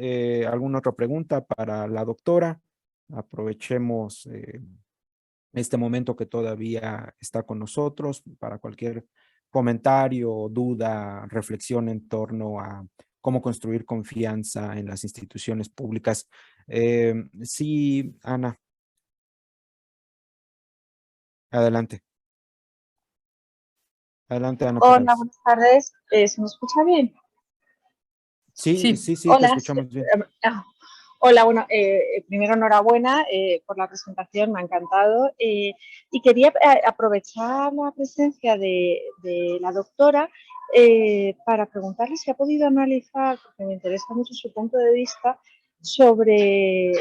alguna otra pregunta para la doctora? Aprovechemos este momento que todavía está con nosotros para cualquier comentario, duda, reflexión en torno a cómo construir confianza en las instituciones públicas. Sí, Ana, adelante. Adelante, Ana Hola, Perales. buenas tardes. ¿Se me escucha bien? Sí, Sí, sí, sí, te Hola. escuchamos bien. Hola, bueno, primero enhorabuena por la presentación, me ha encantado. Y quería aprovechar la presencia de la doctora para preguntarle si ha podido analizar, porque me interesa mucho su punto de vista, sobre,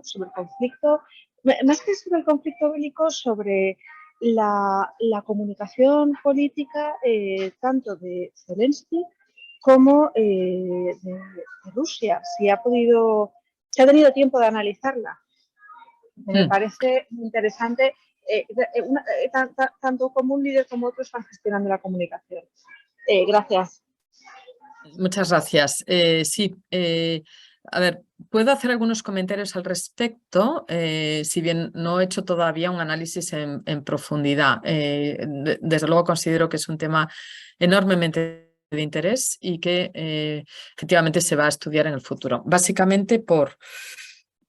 sobre el conflicto, más que sobre el conflicto bélico, sobre la comunicación política tanto de Zelensky como de Rusia, se ha tenido tiempo de analizarla. Me parece interesante, tanto como un líder como otros están gestionando la comunicación. Gracias. muchas gracias. Sí, a ver, puedo hacer algunos comentarios al respecto, si bien no he hecho todavía un análisis en profundidad. Desde luego considero que es un tema enormemente de interés y que efectivamente se va a estudiar en el futuro. Básicamente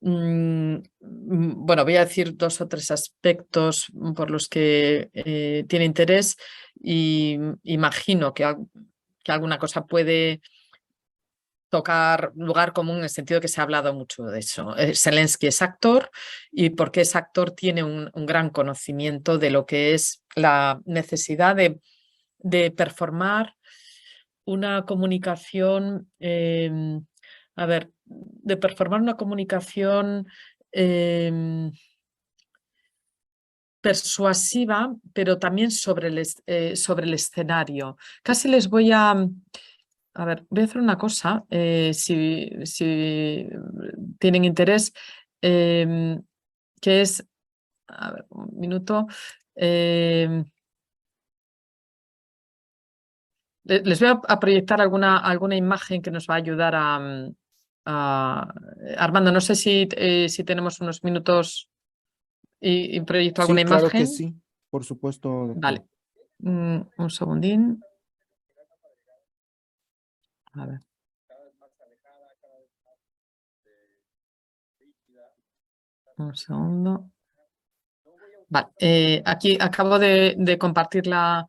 bueno, voy a decir 2 o 3 aspectos por los que tiene interés y imagino que alguna cosa puede tocar lugar común en el sentido que se ha hablado mucho de eso. Zelensky es actor y porque es actor tiene un gran conocimiento de lo que es la necesidad de performar una comunicación, de performar una comunicación persuasiva, pero también sobre el escenario. Casi les voy a... A ver, voy a hacer una cosa, si tienen interés, que es, a ver, un minuto, les voy a proyectar alguna imagen que nos va a ayudar Armando, no sé si tenemos unos minutos y proyecto alguna Sí, claro que imagen. sí, por supuesto, doctora. Vale, un segundín. A ver. Un segundo. Vale, aquí acabo de compartir la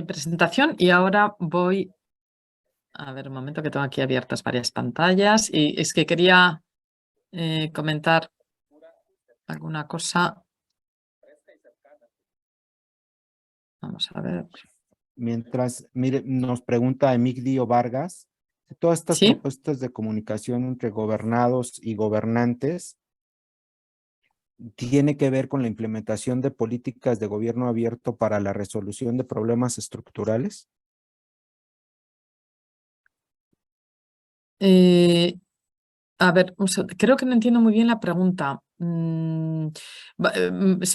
presentación y ahora voy a ver un momento que tengo aquí abiertas varias pantallas y es que quería comentar alguna cosa. Vamos a ver. Mientras, mire, nos pregunta Emigdio Vargas, todas estas Sí. propuestas de comunicación entre gobernados y gobernantes tiene que ver con la implementación de políticas de gobierno abierto para la resolución de problemas estructurales. A ver, creo que no entiendo muy bien la pregunta. Si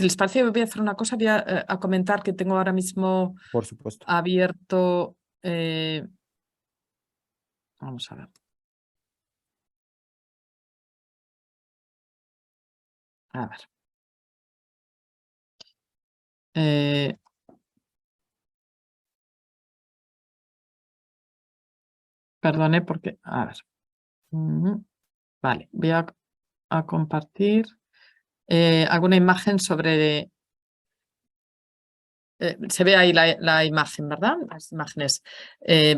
les parece, voy a hacer una cosa, voy a comentar que tengo ahora mismo Por supuesto. abierto. Vamos a ver. A ver. Perdone porque, a ver. Vale, voy a compartir alguna imagen sobre... se ve ahí la imagen, ¿verdad? Las imágenes.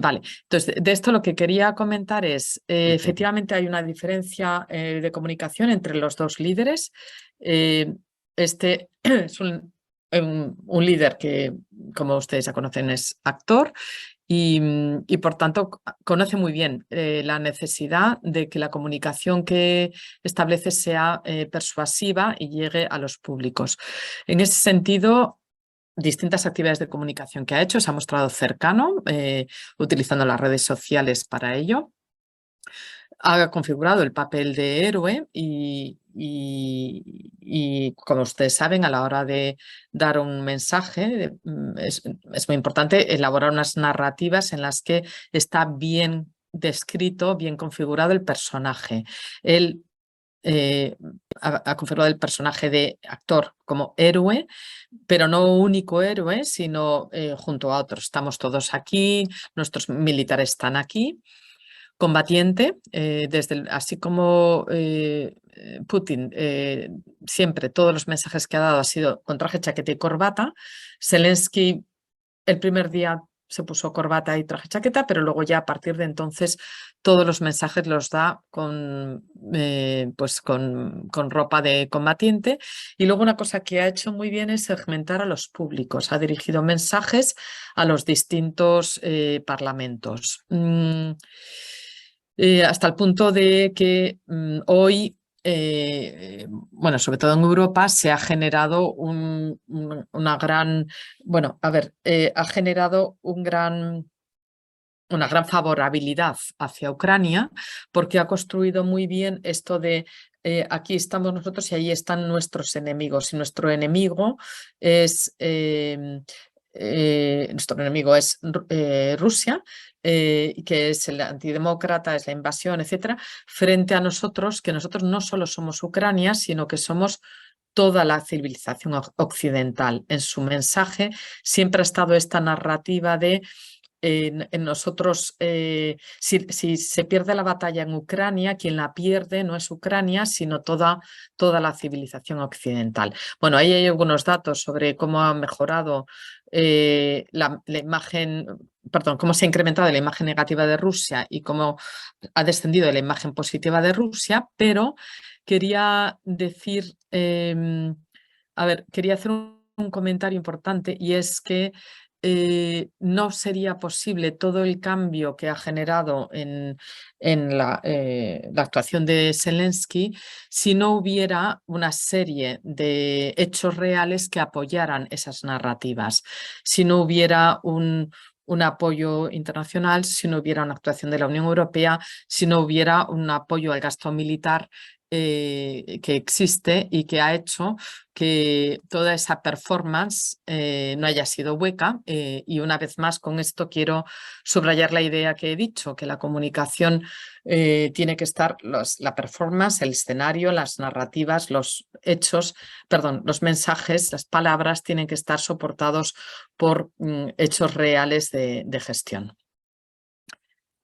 Vale, entonces de esto lo que quería comentar es, efectivamente hay una diferencia de comunicación entre los dos líderes. Este es un líder que, como ustedes ya conocen, es actor y por tanto conoce muy bien la necesidad de que la comunicación que establece sea persuasiva y llegue a los públicos. En ese sentido, distintas actividades de comunicación que ha hecho, se ha mostrado cercano, utilizando las redes sociales para ello. Ha configurado el papel de héroe y, como ustedes saben, a la hora de dar un mensaje es muy importante elaborar unas narrativas en las que está bien descrito, bien configurado el personaje. Él ha configurado el personaje de actor como héroe, pero no único héroe, sino junto a otros. Estamos todos aquí, nuestros militares están aquí. Combatiente, así como Putin, siempre todos los mensajes que ha dado ha sido con traje, chaqueta y corbata. Zelensky el primer día se puso corbata y traje, chaqueta, pero luego ya a partir de entonces todos los mensajes los da pues con ropa de combatiente. Y luego una cosa que ha hecho muy bien es segmentar a los públicos. Ha dirigido mensajes a los distintos parlamentos. Hasta el punto de que hoy, bueno, sobre todo en Europa, se ha generado una gran, bueno, a ver, ha generado una gran favorabilidad hacia Ucrania porque ha construido muy bien esto de aquí estamos nosotros y ahí están nuestros enemigos. Y nuestro enemigo es Rusia, que es el antidemócrata, es la invasión, etcétera, frente a nosotros, que nosotros no solo somos Ucrania, sino que somos toda la civilización occidental. En su mensaje siempre ha estado esta narrativa de en nosotros, si se pierde la batalla en Ucrania, quien la pierde no es Ucrania, sino toda la civilización occidental. Bueno, ahí hay algunos datos sobre cómo ha mejorado la imagen, perdón, cómo se ha incrementado la imagen negativa de Rusia y cómo ha descendido la imagen positiva de Rusia, pero quería decir, a ver, quería hacer un comentario importante y es que no sería posible todo el cambio que ha generado en la actuación de Zelensky si no hubiera una serie de hechos reales que apoyaran esas narrativas, si no hubiera un apoyo internacional, si no hubiera una actuación de la Unión Europea, si no hubiera un apoyo al gasto militar que existe y que ha hecho que toda esa performance no haya sido hueca. Y una vez más con esto quiero subrayar la idea que he dicho, que la comunicación tiene que estar, la performance, el escenario, las narrativas, los hechos, perdón, los mensajes, las palabras tienen que estar soportados por hechos reales de gestión.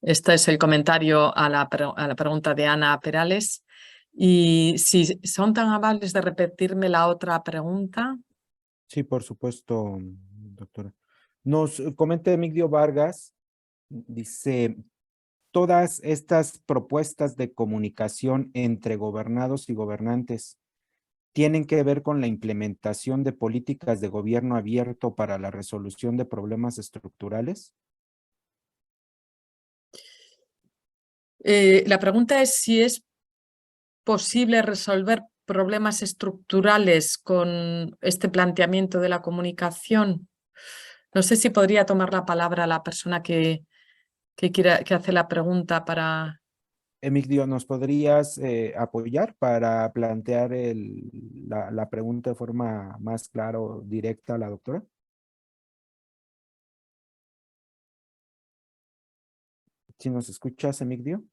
Este es el comentario a la pregunta de Ana Perales. Y si son tan amables de repetirme la otra pregunta. Sí, por supuesto, doctora. Nos comenta Emigdio Vargas, dice, todas estas propuestas de comunicación entre gobernados y gobernantes tienen que ver con la implementación de políticas de gobierno abierto para la resolución de problemas estructurales. La pregunta es si es posible resolver problemas estructurales con este planteamiento de la comunicación. No sé si podría tomar la palabra la persona que hace la pregunta para... Emigdio, ¿nos podrías apoyar para plantear la pregunta de forma más clara o directa a la doctora? ¿Sí nos escuchas, Emigdio?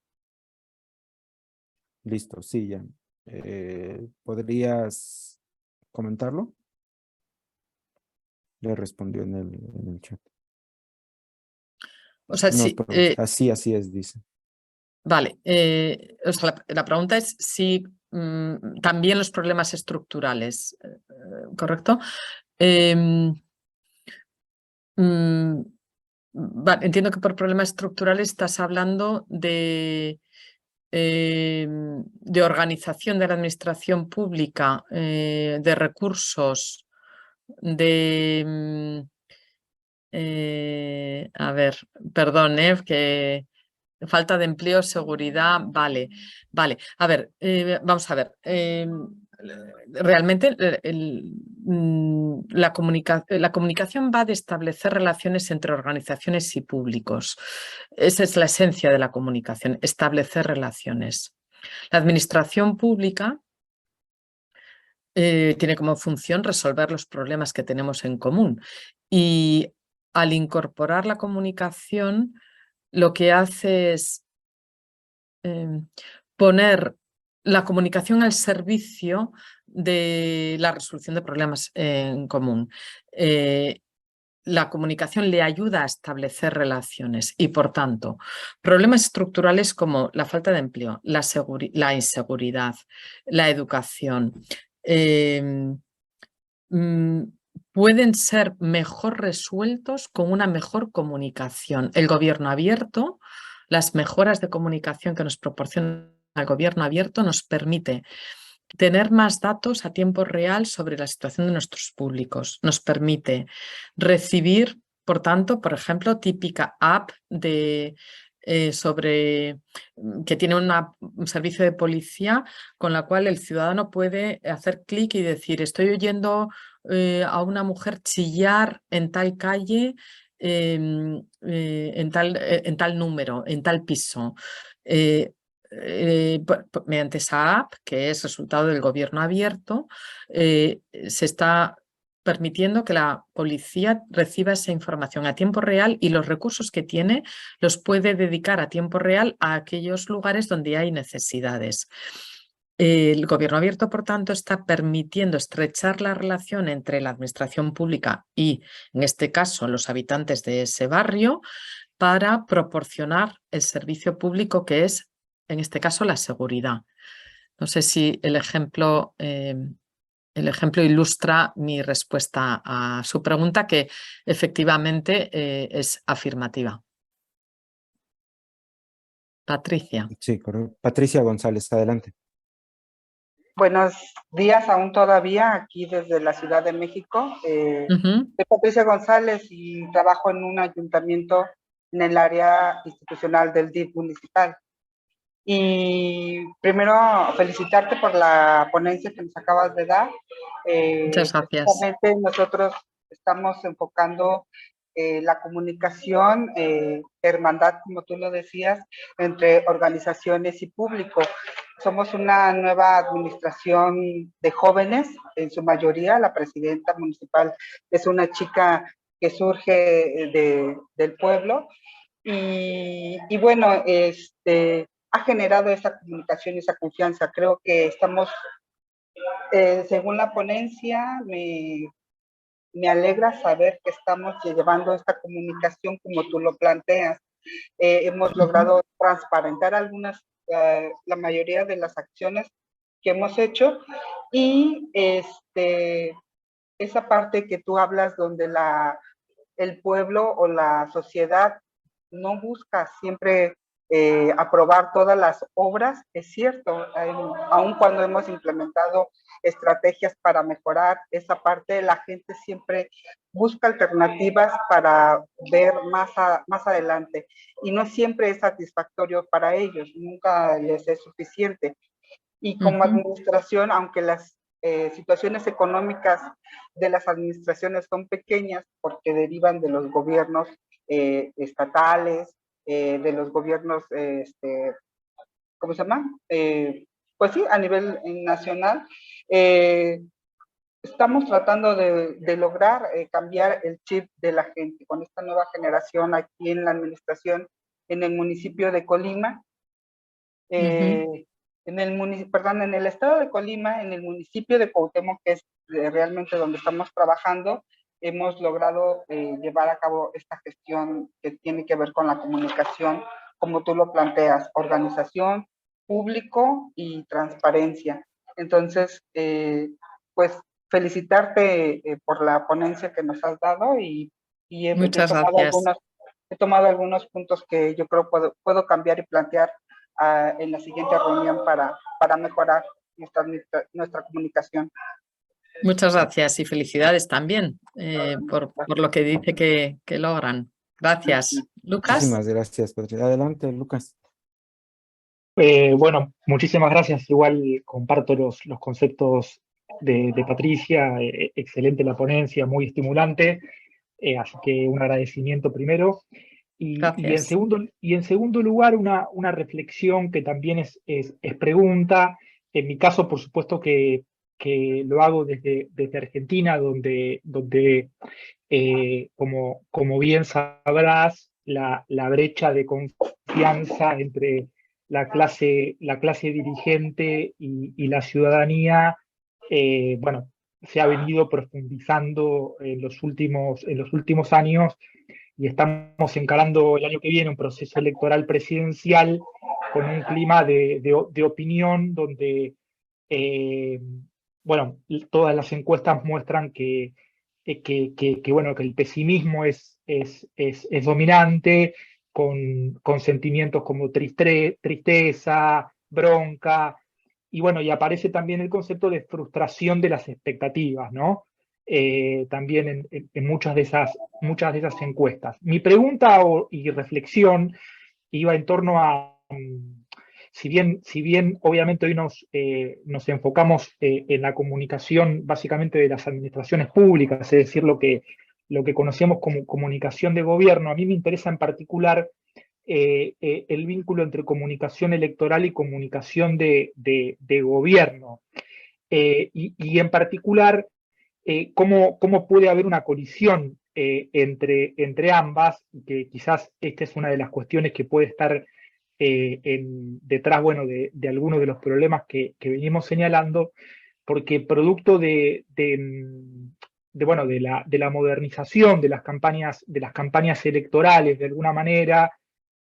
Listo, sí, ya. ¿Podrías comentarlo? Le respondió en el chat. O sea, sí, así es, dice. Vale, o sea, la pregunta es si también los problemas estructurales, ¿correcto? Vale, entiendo que por problemas estructurales estás hablando de organización de la administración pública, de recursos de... a ver, perdón, que falta de empleo, seguridad, vale, vale. A ver, vamos a ver. Realmente la comunicación va de establecer relaciones entre organizaciones y públicos. Esa es la esencia de la comunicación, establecer relaciones. La administración pública tiene como función resolver los problemas que tenemos en común y al incorporar la comunicación lo que hace es poner la comunicación al servicio de la resolución de problemas en común. La comunicación le ayuda a establecer relaciones y, por tanto, problemas estructurales como la falta de empleo, la inseguridad, la educación, pueden ser mejor resueltos con una mejor comunicación. El gobierno abierto, las mejoras de comunicación que nos proporciona el gobierno abierto nos permite tener más datos a tiempo real sobre la situación de nuestros públicos. Nos permite recibir, por tanto, por ejemplo, típica app de, que tiene un servicio de policía con la cual el ciudadano puede hacer clic y decir estoy oyendo a una mujer chillar en tal calle, en tal número, en tal piso. Mediante esa app, que es resultado del gobierno abierto, se está permitiendo que la policía reciba esa información a tiempo real y los recursos que tiene los puede dedicar a tiempo real a aquellos lugares donde hay necesidades. El gobierno abierto, por tanto, está permitiendo estrechar la relación entre la administración pública y, en este caso, los habitantes de ese barrio para proporcionar el servicio público que es, en este caso, la seguridad. No sé si el ejemplo ilustra mi respuesta a su pregunta, que efectivamente es afirmativa. Patricia. Sí, correcto. Patricia González, adelante. Buenos días aún todavía aquí desde la Ciudad de México. Soy Patricia González y trabajo en un ayuntamiento en el área institucional del DIF municipal. Y primero felicitarte por la ponencia que nos acabas de dar. Muchas gracias. Nosotros estamos enfocando la comunicación, hermandad, como tú lo decías, entre organizaciones y público. Somos una nueva administración de jóvenes, en su mayoría. La presidenta municipal es una chica que surge del pueblo. Y bueno, ha generado esa comunicación y esa confianza. Creo que estamos, según la ponencia, me alegra saber que estamos llevando esta comunicación como tú lo planteas. Hemos logrado transparentar la mayoría de las acciones que hemos hecho y esa parte que tú hablas donde el pueblo o la sociedad no busca siempre aprobar todas las obras, es cierto, aun cuando hemos implementado estrategias para mejorar esa parte, la gente siempre busca alternativas para ver más adelante y no siempre es satisfactorio para ellos, nunca les es suficiente. Y como administración, aunque las situaciones económicas de las administraciones son pequeñas porque derivan de los gobiernos estatales, de los gobiernos, ¿cómo se llama? Pues sí, a nivel nacional. Estamos tratando de lograr cambiar el chip de la gente con esta nueva generación aquí en la administración, en el municipio de Colima. En el estado de Colima, en el municipio de Cuauhtémoc, que es realmente donde estamos trabajando, hemos logrado llevar a cabo esta gestión que tiene que ver con la comunicación, como tú lo planteas, organización, público y transparencia. Entonces, pues felicitarte por la ponencia que nos has dado y Muchas gracias. He tomado algunos puntos que yo creo puedo cambiar y plantear en la siguiente reunión para mejorar nuestra comunicación. Muchas gracias y felicidades también por lo que dice que logran. Gracias. Lucas. Muchísimas gracias, Patricia. Adelante, Lucas. Bueno, muchísimas gracias. Igual comparto los conceptos de Patricia. Excelente la ponencia, muy estimulante. Así que un agradecimiento primero. Y en Gracias. segundo lugar, una reflexión que también es pregunta. En mi caso, por supuesto que lo hago desde Argentina, donde como bien sabrás, la brecha de confianza entre la clase dirigente y la ciudadanía, bueno, se ha venido profundizando en los últimos años, y estamos encarando el año que viene un proceso electoral presidencial con un clima de opinión donde, bueno, todas las encuestas muestran bueno, que el pesimismo es dominante, con sentimientos como tristeza, bronca, y bueno, y aparece también el concepto de frustración de las expectativas, ¿no? También en muchas de esas encuestas. Mi pregunta y reflexión iba en torno a, si bien obviamente hoy nos enfocamos en la comunicación básicamente de las administraciones públicas, es decir, lo que conocemos como comunicación de gobierno, a mí me interesa en particular el vínculo entre comunicación electoral y comunicación de gobierno. Y en particular, cómo puede haber una colisión entre ambas, que quizás esta es una de las cuestiones que puede estar detrás, bueno, de algunos de los problemas que venimos señalando, porque producto bueno, de la modernización de las campañas electorales, de alguna manera,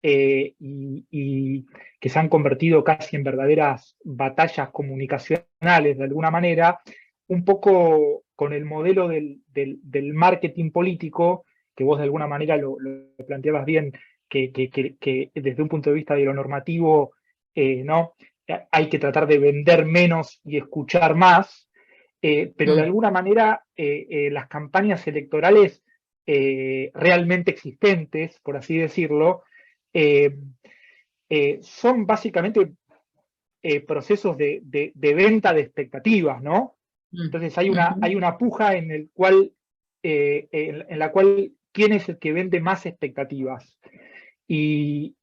y que se han convertido casi en verdaderas batallas comunicacionales, de alguna manera, un poco con el modelo del marketing político, que vos de alguna manera lo planteabas bien, que desde un punto de vista de lo normativo, ¿no? Hay que tratar de vender menos y escuchar más, pero de alguna manera las campañas electorales realmente existentes, por así decirlo, son básicamente procesos de venta de expectativas, ¿no? Entonces hay una puja en la cual quién es el que vende más expectativas. Y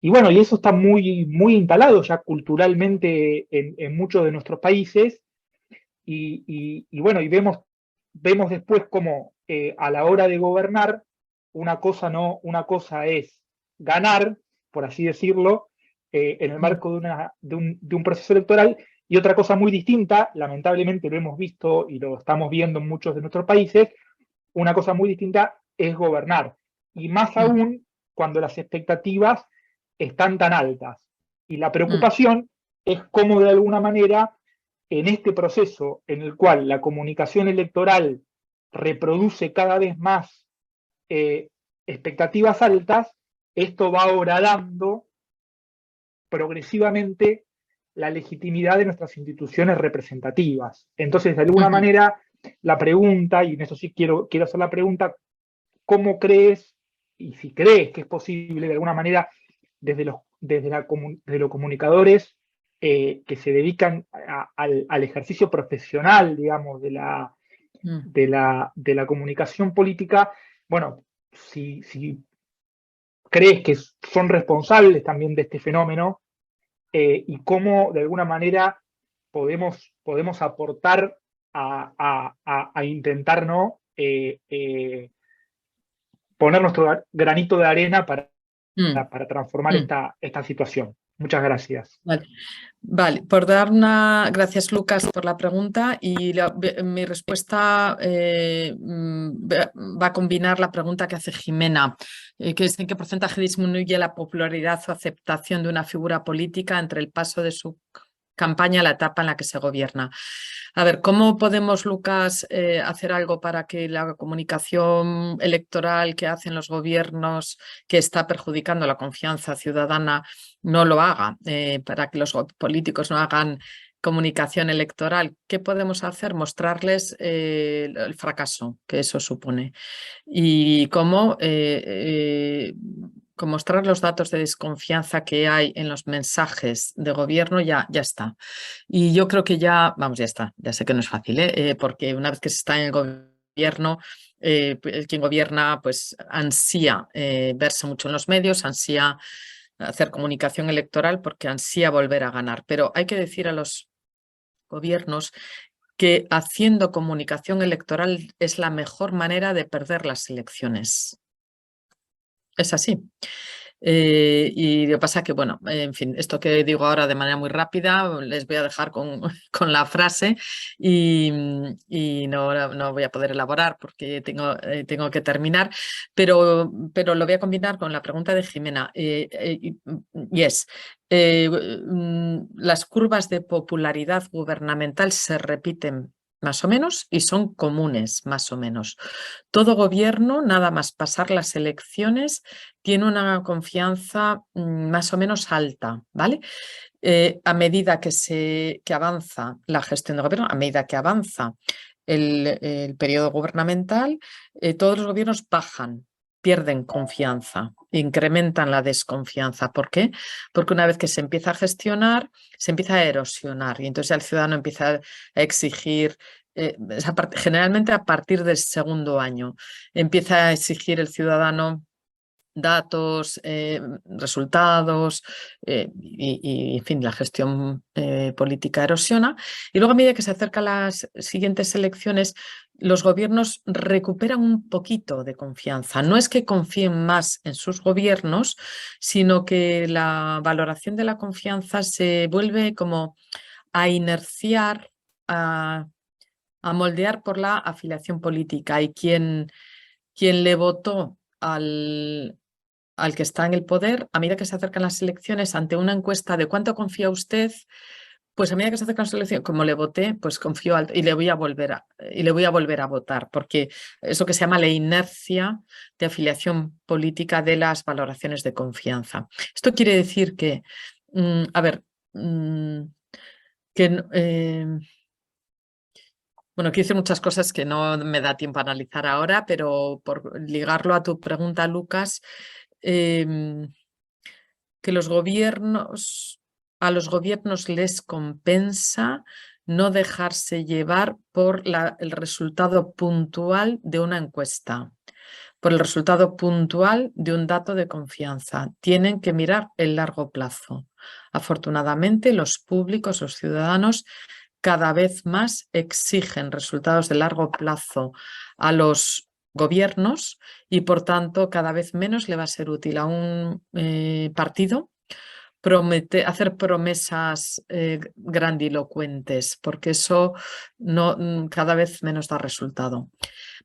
bueno, y eso está muy instalado ya culturalmente en muchos de nuestros países, y bueno, y vemos después cómo a la hora de gobernar, una cosa es ganar, por así decirlo, en el marco de un proceso electoral, y otra cosa muy distinta, lamentablemente lo hemos visto y lo estamos viendo en muchos de nuestros países, una cosa muy distinta es gobernar, y más aún cuando las expectativas están tan altas. Y la preocupación es cómo de alguna manera en este proceso en el cual la comunicación electoral reproduce cada vez más expectativas altas, esto va horadando progresivamente la legitimidad de nuestras instituciones representativas. Entonces, de alguna manera, la pregunta, y en eso sí quiero hacer la pregunta, ¿cómo crees, y si crees que es posible, de alguna manera, desde los comunicadores que se dedican al ejercicio profesional, digamos, de la comunicación política, bueno, si crees que son responsables también de este fenómeno, y cómo de alguna manera podemos aportar a intentar, ¿no? Poner nuestro granito de arena para transformar esta situación. Muchas gracias. Vale, gracias Lucas por la pregunta, y mi respuesta va a combinar la pregunta que hace Jimena, que es en qué porcentaje disminuye la popularidad o aceptación de una figura política entre el paso de su campaña a la etapa en la que se gobierna. A ver, ¿cómo podemos, Lucas, hacer algo para que la comunicación electoral que hacen los gobiernos, que está perjudicando la confianza ciudadana, no lo haga? Para que los políticos no hagan comunicación electoral. ¿Qué podemos hacer? Mostrarles el fracaso que eso supone y cómo con mostrar los datos de desconfianza que hay en los mensajes de gobierno ya está. Y yo creo que ya está. Ya sé que no es fácil, porque una vez que se está en el gobierno, quien gobierna pues ansía verse mucho en los medios, ansía hacer comunicación electoral porque ansía volver a ganar. Pero hay que decir a los gobiernos que haciendo comunicación electoral es la mejor manera de perder las elecciones. Es así. Y lo que pasa que, bueno, en fin, esto que digo ahora de manera muy rápida, les voy a dejar con la frase y no voy a poder elaborar porque tengo que terminar, pero lo voy a combinar con la pregunta de Jimena. Las curvas de popularidad gubernamental se repiten más o menos y son comunes más o menos. Todo gobierno, nada más pasar las elecciones, tiene una confianza más o menos alta, ¿vale? A medida que avanza la gestión de gobierno, a medida que avanza el periodo gubernamental, todos los gobiernos bajan, pierden confianza, incrementan la desconfianza. ¿Por qué? Porque una vez que se empieza a gestionar, se empieza a erosionar y entonces el ciudadano empieza a exigir, generalmente a partir del segundo año, empieza a exigir el ciudadano datos, resultados y, en fin, la gestión política erosiona. Y luego a medida que se acercan las siguientes elecciones, los gobiernos recuperan un poquito de confianza. No es que confíen más en sus gobiernos, sino que la valoración de la confianza se vuelve como a inerciar, a moldear por la afiliación política. Y quien le votó al que está en el poder, a medida que se acercan las elecciones, ante una encuesta de cuánto confía usted, pues a medida que se acercan las elecciones, como le voté, pues confío y le voy a volver a votar, porque eso que se llama la inercia de afiliación política de las valoraciones de confianza. Esto quiere decir que, bueno, quiero decir muchas cosas que no me da tiempo a analizar ahora, pero por ligarlo a tu pregunta, Lucas, que a los gobiernos les compensa no dejarse llevar por el resultado puntual de una encuesta, por el resultado puntual de un dato de confianza. Tienen que mirar el largo plazo. Afortunadamente, los públicos, los ciudadanos, cada vez más exigen resultados de largo plazo a los gobiernos y, por tanto, cada vez menos le va a ser útil a un partido hacer promesas grandilocuentes, porque eso cada vez menos da resultado.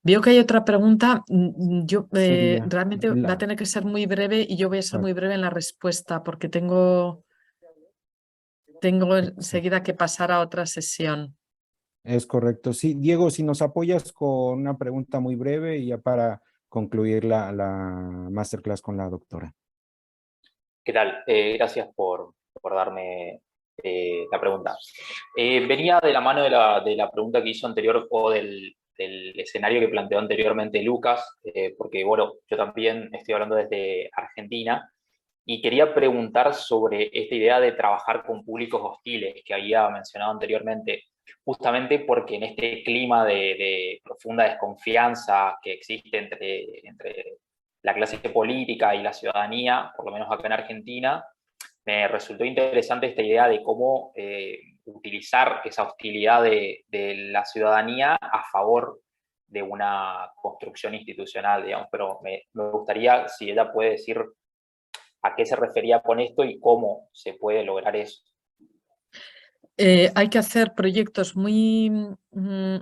Veo que hay otra pregunta. Yo realmente va a tener que ser muy breve y yo voy a ser muy breve en la respuesta porque tengo enseguida que pasar a otra sesión. Es correcto. Sí, Diego, si nos apoyas con una pregunta muy breve y ya para concluir la masterclass con la doctora. ¿Qué tal? Gracias por darme la pregunta. Venía de la mano de la pregunta que hizo anterior o del escenario que planteó anteriormente Lucas, porque, bueno, yo también estoy hablando desde Argentina y quería preguntar sobre esta idea de trabajar con públicos hostiles que había mencionado anteriormente, justamente porque en este clima de profunda desconfianza que existe entre la clase política y la ciudadanía, por lo menos acá en Argentina, me resultó interesante esta idea de cómo utilizar esa hostilidad de la ciudadanía a favor de una construcción institucional, digamos, pero me gustaría si ella puede decir a qué se refería con esto y cómo se puede lograr eso. Hay que hacer proyectos muy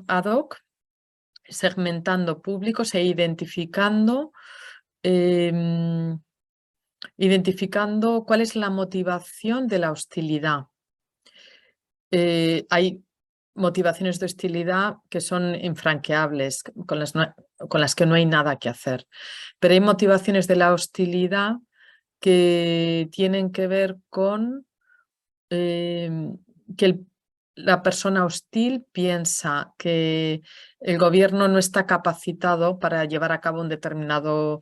ad hoc, segmentando públicos e identificando cuál es la motivación de la hostilidad. Hay motivaciones de hostilidad que son infranqueables, con las que no hay nada que hacer. Pero hay motivaciones de la hostilidad que tienen que ver con que la persona hostil piensa que el gobierno no está capacitado para llevar a cabo un determinado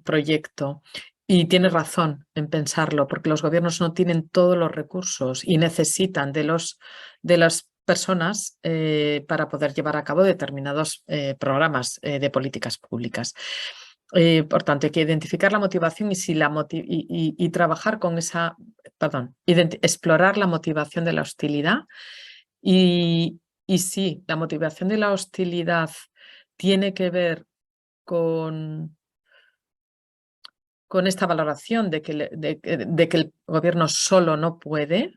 proyecto. Y tiene razón en pensarlo, porque los gobiernos no tienen todos los recursos y necesitan de las personas para poder llevar a cabo determinados programas de políticas públicas. Por tanto, hay que identificar la motivación y, si y trabajar con esa, explorar la motivación de la hostilidad. Y sí, la motivación de la hostilidad tiene que ver con esta valoración de que el gobierno solo no puede.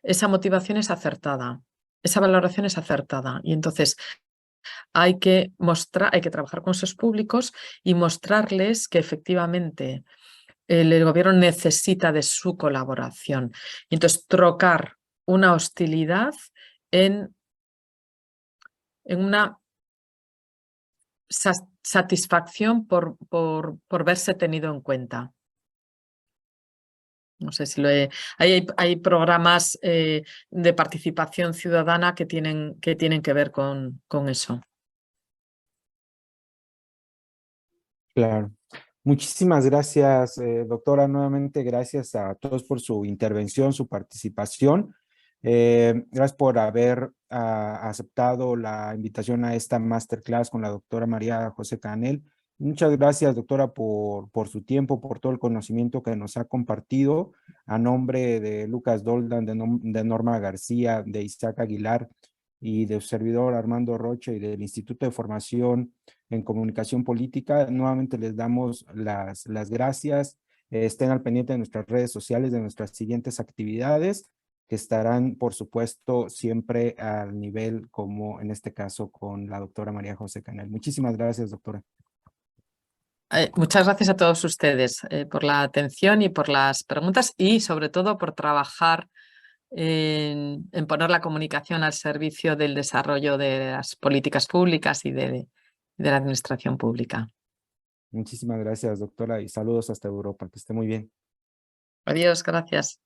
Esa motivación es acertada, esa valoración es acertada. Y entonces hay que trabajar con esos públicos y mostrarles que efectivamente el gobierno necesita de su colaboración. Y entonces trocar una hostilidad en una satisfacción por verse tenido en cuenta. No sé si hay programas de participación ciudadana que tienen que ver con eso. Claro. Muchísimas gracias, doctora. Nuevamente, gracias a todos por su intervención, su participación. Gracias por haber aceptado la invitación a esta masterclass con la doctora María José Canel. Muchas gracias, doctora, por su tiempo, por todo el conocimiento que nos ha compartido. A nombre de Lucas Doldan, de Norma García, de Isaac Aguilar y de su servidor Armando Rocha y del Instituto de Formación en Comunicación Política, nuevamente les damos las gracias. Estén al pendiente de nuestras redes sociales, de nuestras siguientes actividades, que estarán, por supuesto, siempre al nivel, como en este caso con la doctora María José Canel. Muchísimas gracias, doctora. Muchas gracias a todos ustedes por la atención y por las preguntas, y sobre todo por trabajar en poner la comunicación al servicio del desarrollo de las políticas públicas y de la administración pública. Muchísimas gracias, doctora, y saludos hasta Europa. Que esté muy bien. Adiós, gracias.